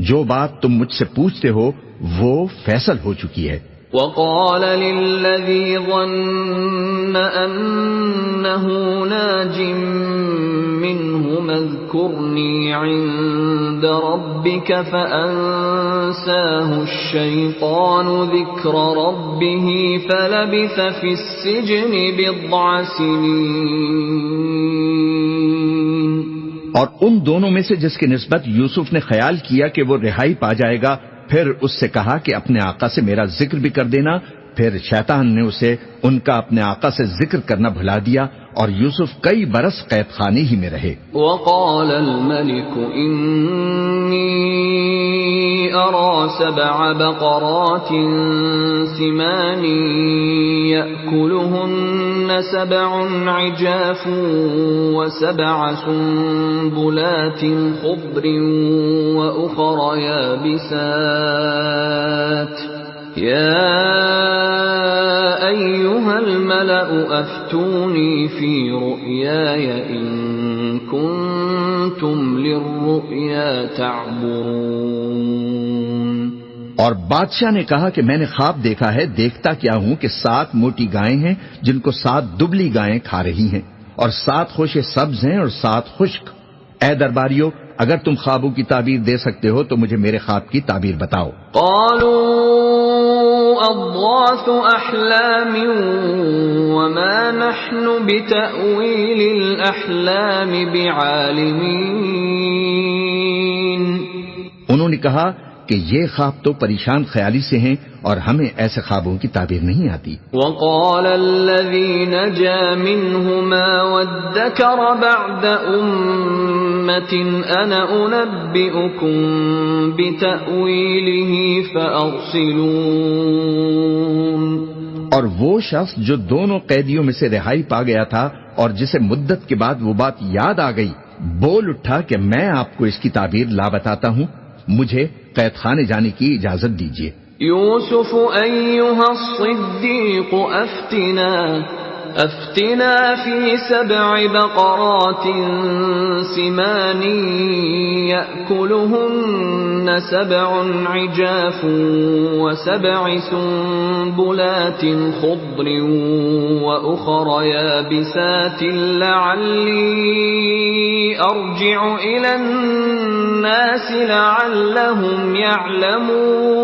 جو بات تم مجھ سے پوچھتے ہو وہ فیصل ہو چکی ہے. وقال للذي ظن أنه ناج منهما اذكرني عند ربك فأنساه الشيطان ذكر ربه فلبث في السجن 10 سنين. اور ان دونوں میں سے جس کی نسبت یوسف نے خیال کیا کہ وہ رہائی پا جائے گا، پھر اس سے کہا کہ اپنے آقا سے میرا ذکر بھی کر دینا. پھر شیطان نے اسے ان کا اپنے آقا سے ذکر کرنا بھلا دیا اور یوسف کئی برس قید خانے ہی میں رہے. وقال الملك إني أرى 7 بقرات سمان يأكلهن 7 عجاف و7 سنبلات خضر وأخر يابسات يا أيها الملأ أفتوني في رؤياي إن كنتم للرؤيا تعبرون. اور بادشاہ نے کہا کہ میں نے خواب دیکھا ہے، دیکھتا کیا ہوں کہ 7 موٹی گائیں ہیں جن کو 7 دبلی گائیں کھا رہی ہیں، اور 7 خوشے سبز ہیں اور 7 خشک. اے درباریو، اگر تم خوابوں کی تعبیر دے سکتے ہو تو مجھے میرے خواب کی تعبیر بتاؤ. قالوا أضغاث أحلام وما نحن بتأويل الأحلام بعالمين. انہوں نے کہا کہ یہ خواب تو پریشان خیالی سے ہیں اور ہمیں ایسے خوابوں کی تعبیر نہیں آتی. وقال الذي نجا منهما وادكر بعد أمة أنا أنبئكم بتأويله فأرسلون. اور وہ شخص جو دونوں قیدیوں میں سے رہائی پا گیا تھا اور جسے مدت کے بعد وہ بات یاد آ گئی، بول اٹھا کہ میں آپ کو اس کی تعبیر لا بتاتا ہوں. مجھے قید خانے جانے کی اجازت دیجیے. يوسف أيها الصديق أفتنا في 7 بقرات سمان يأكلهن 7 عجاف و7 سنبلات خضر وأخر يابسات لعلي أرجع إلى الناس لعلهم يعلمون.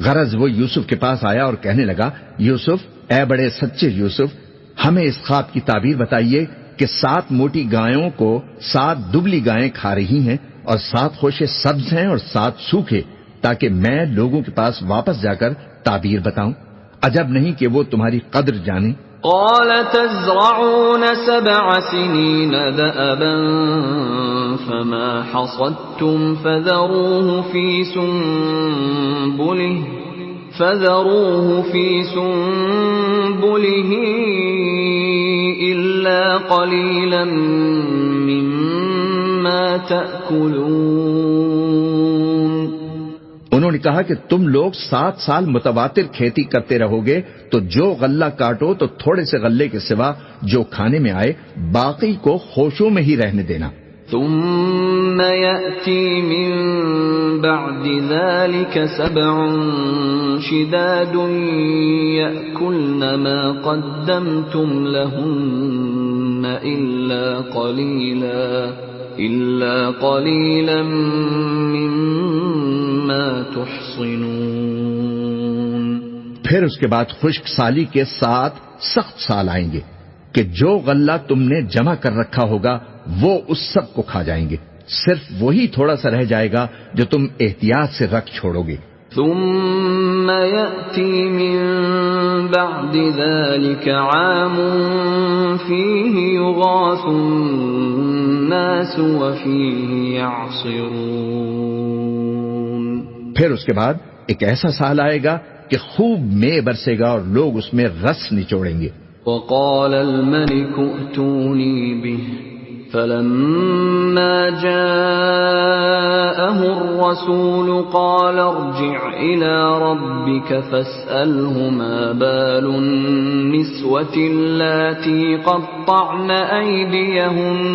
غرض وہ یوسف کے پاس آیا اور کہنے لگا، یوسف، اے بڑے سچے یوسف، ہمیں اس خواب کی تعبیر بتائیے کہ 7 موٹی گایوں کو 7 دبلی گائیں کھا رہی ہیں اور 7 خوشے سبز ہیں اور 7 سوکھے، تاکہ میں لوگوں کے پاس واپس جا کر تعبیر بتاؤں. عجب نہیں کہ وہ تمہاری قدر جانیں. قال تزرعون 7 سنين دأبا فما حصدتم فذروه في سنبله إلا قليلا مما تأكلون. انہوں نے کہا کہ تم لوگ 7 سال متواتر کھیتی کرتے رہو گے تو جو غلہ کاٹو تو تھوڑے سے غلے کے سوا جو کھانے میں آئے باقی کو خوشوں میں ہی رہنے دینا. ثم يأتي من بعد ذلك 7 شداد يأكلن ما قدمتم لهن إلا قليلا مما تحصنون. پھر اس کے بعد خشک سالی کے 7 سخت سال آئیں گے کہ جو غلہ تم نے جمع کر رکھا ہوگا وہ اس سب کو کھا جائیں گے، صرف وہی تھوڑا سا رہ جائے گا جو تم احتیاط سے رکھ چھوڑو گے. ثم يأتي من بعد ذلك عام فيه يغاث الناس وفيه يعصرون. پھر اس کے بعد ایک ایسا سال آئے گا کہ خوب مے برسے گا اور لوگ اس میں رس نچوڑیں گے. وقال الملك ائتوني به فلما جاءه الرسول قال ارجع إلى ربك فاسأله ما بال النسوة اللاتي قطعن أيديهن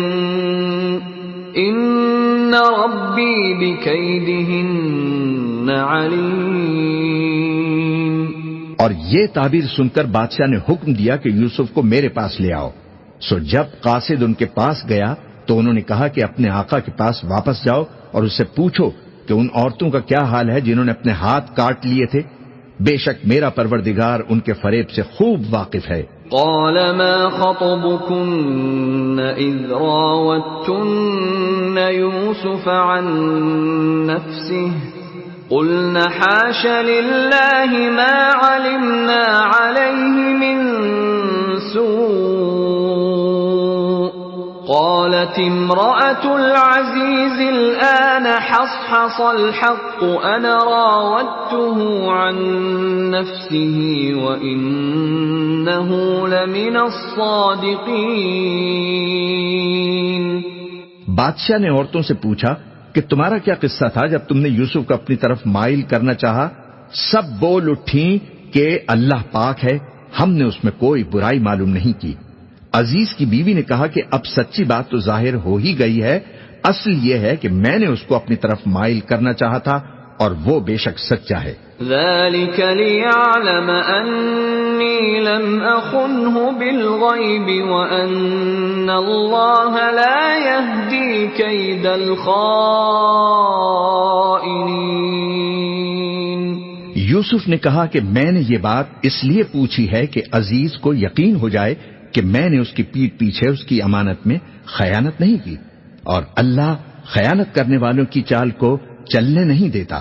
إن ربي بكيدهن عليم. اور یہ تعبیر سن کر بادشاہ نے حکم دیا کہ یوسف کو میرے پاس لے آؤ. سو جب قاصد ان کے پاس گیا تو انہوں نے کہا کہ اپنے آقا کے پاس واپس جاؤ اور اس سے پوچھو کہ ان عورتوں کا کیا حال ہے جنہوں نے اپنے ہاتھ کاٹ لیے تھے. بے شک میرا پروردگار ان کے فریب سے خوب واقف ہے. قال ما خطبكن إذ راوتن يوسف عن نفسه قلن حاش لله ما علمنا عليه من سوء قالت امرأة العزيز الآن حصحص الحق أنا راودته عن نفسه وإنه لمن الصادقين. بادشاہ نے عورتوں سے پوچھا کہ تمہارا کیا قصہ تھا جب تم نے یوسف کو اپنی طرف مائل کرنا چاہا؟ سب بول اٹھیں کہ اللہ پاک ہے، ہم نے اس میں کوئی برائی معلوم نہیں کی. عزیز کی بیوی نے کہا کہ اب سچی بات تو ظاہر ہو ہی گئی ہے. اصل یہ ہے کہ میں نے اس کو اپنی طرف مائل کرنا چاہا تھا اور وہ بے شک سچا ہے. ذلك ليعلم أني لم أخنه بالغيب وأن الله لا يهدي كيد الخائنين. یوسف نے کہا کہ میں نے یہ بات اس لیے پوچھی ہے کہ عزیز کو یقین ہو جائے کہ میں نے اس کی پیٹھ پیچھے اس کی امانت میں خیانت نہیں کی، اور اللہ خیانت کرنے والوں کی چال کو چلنے نہیں دیتا.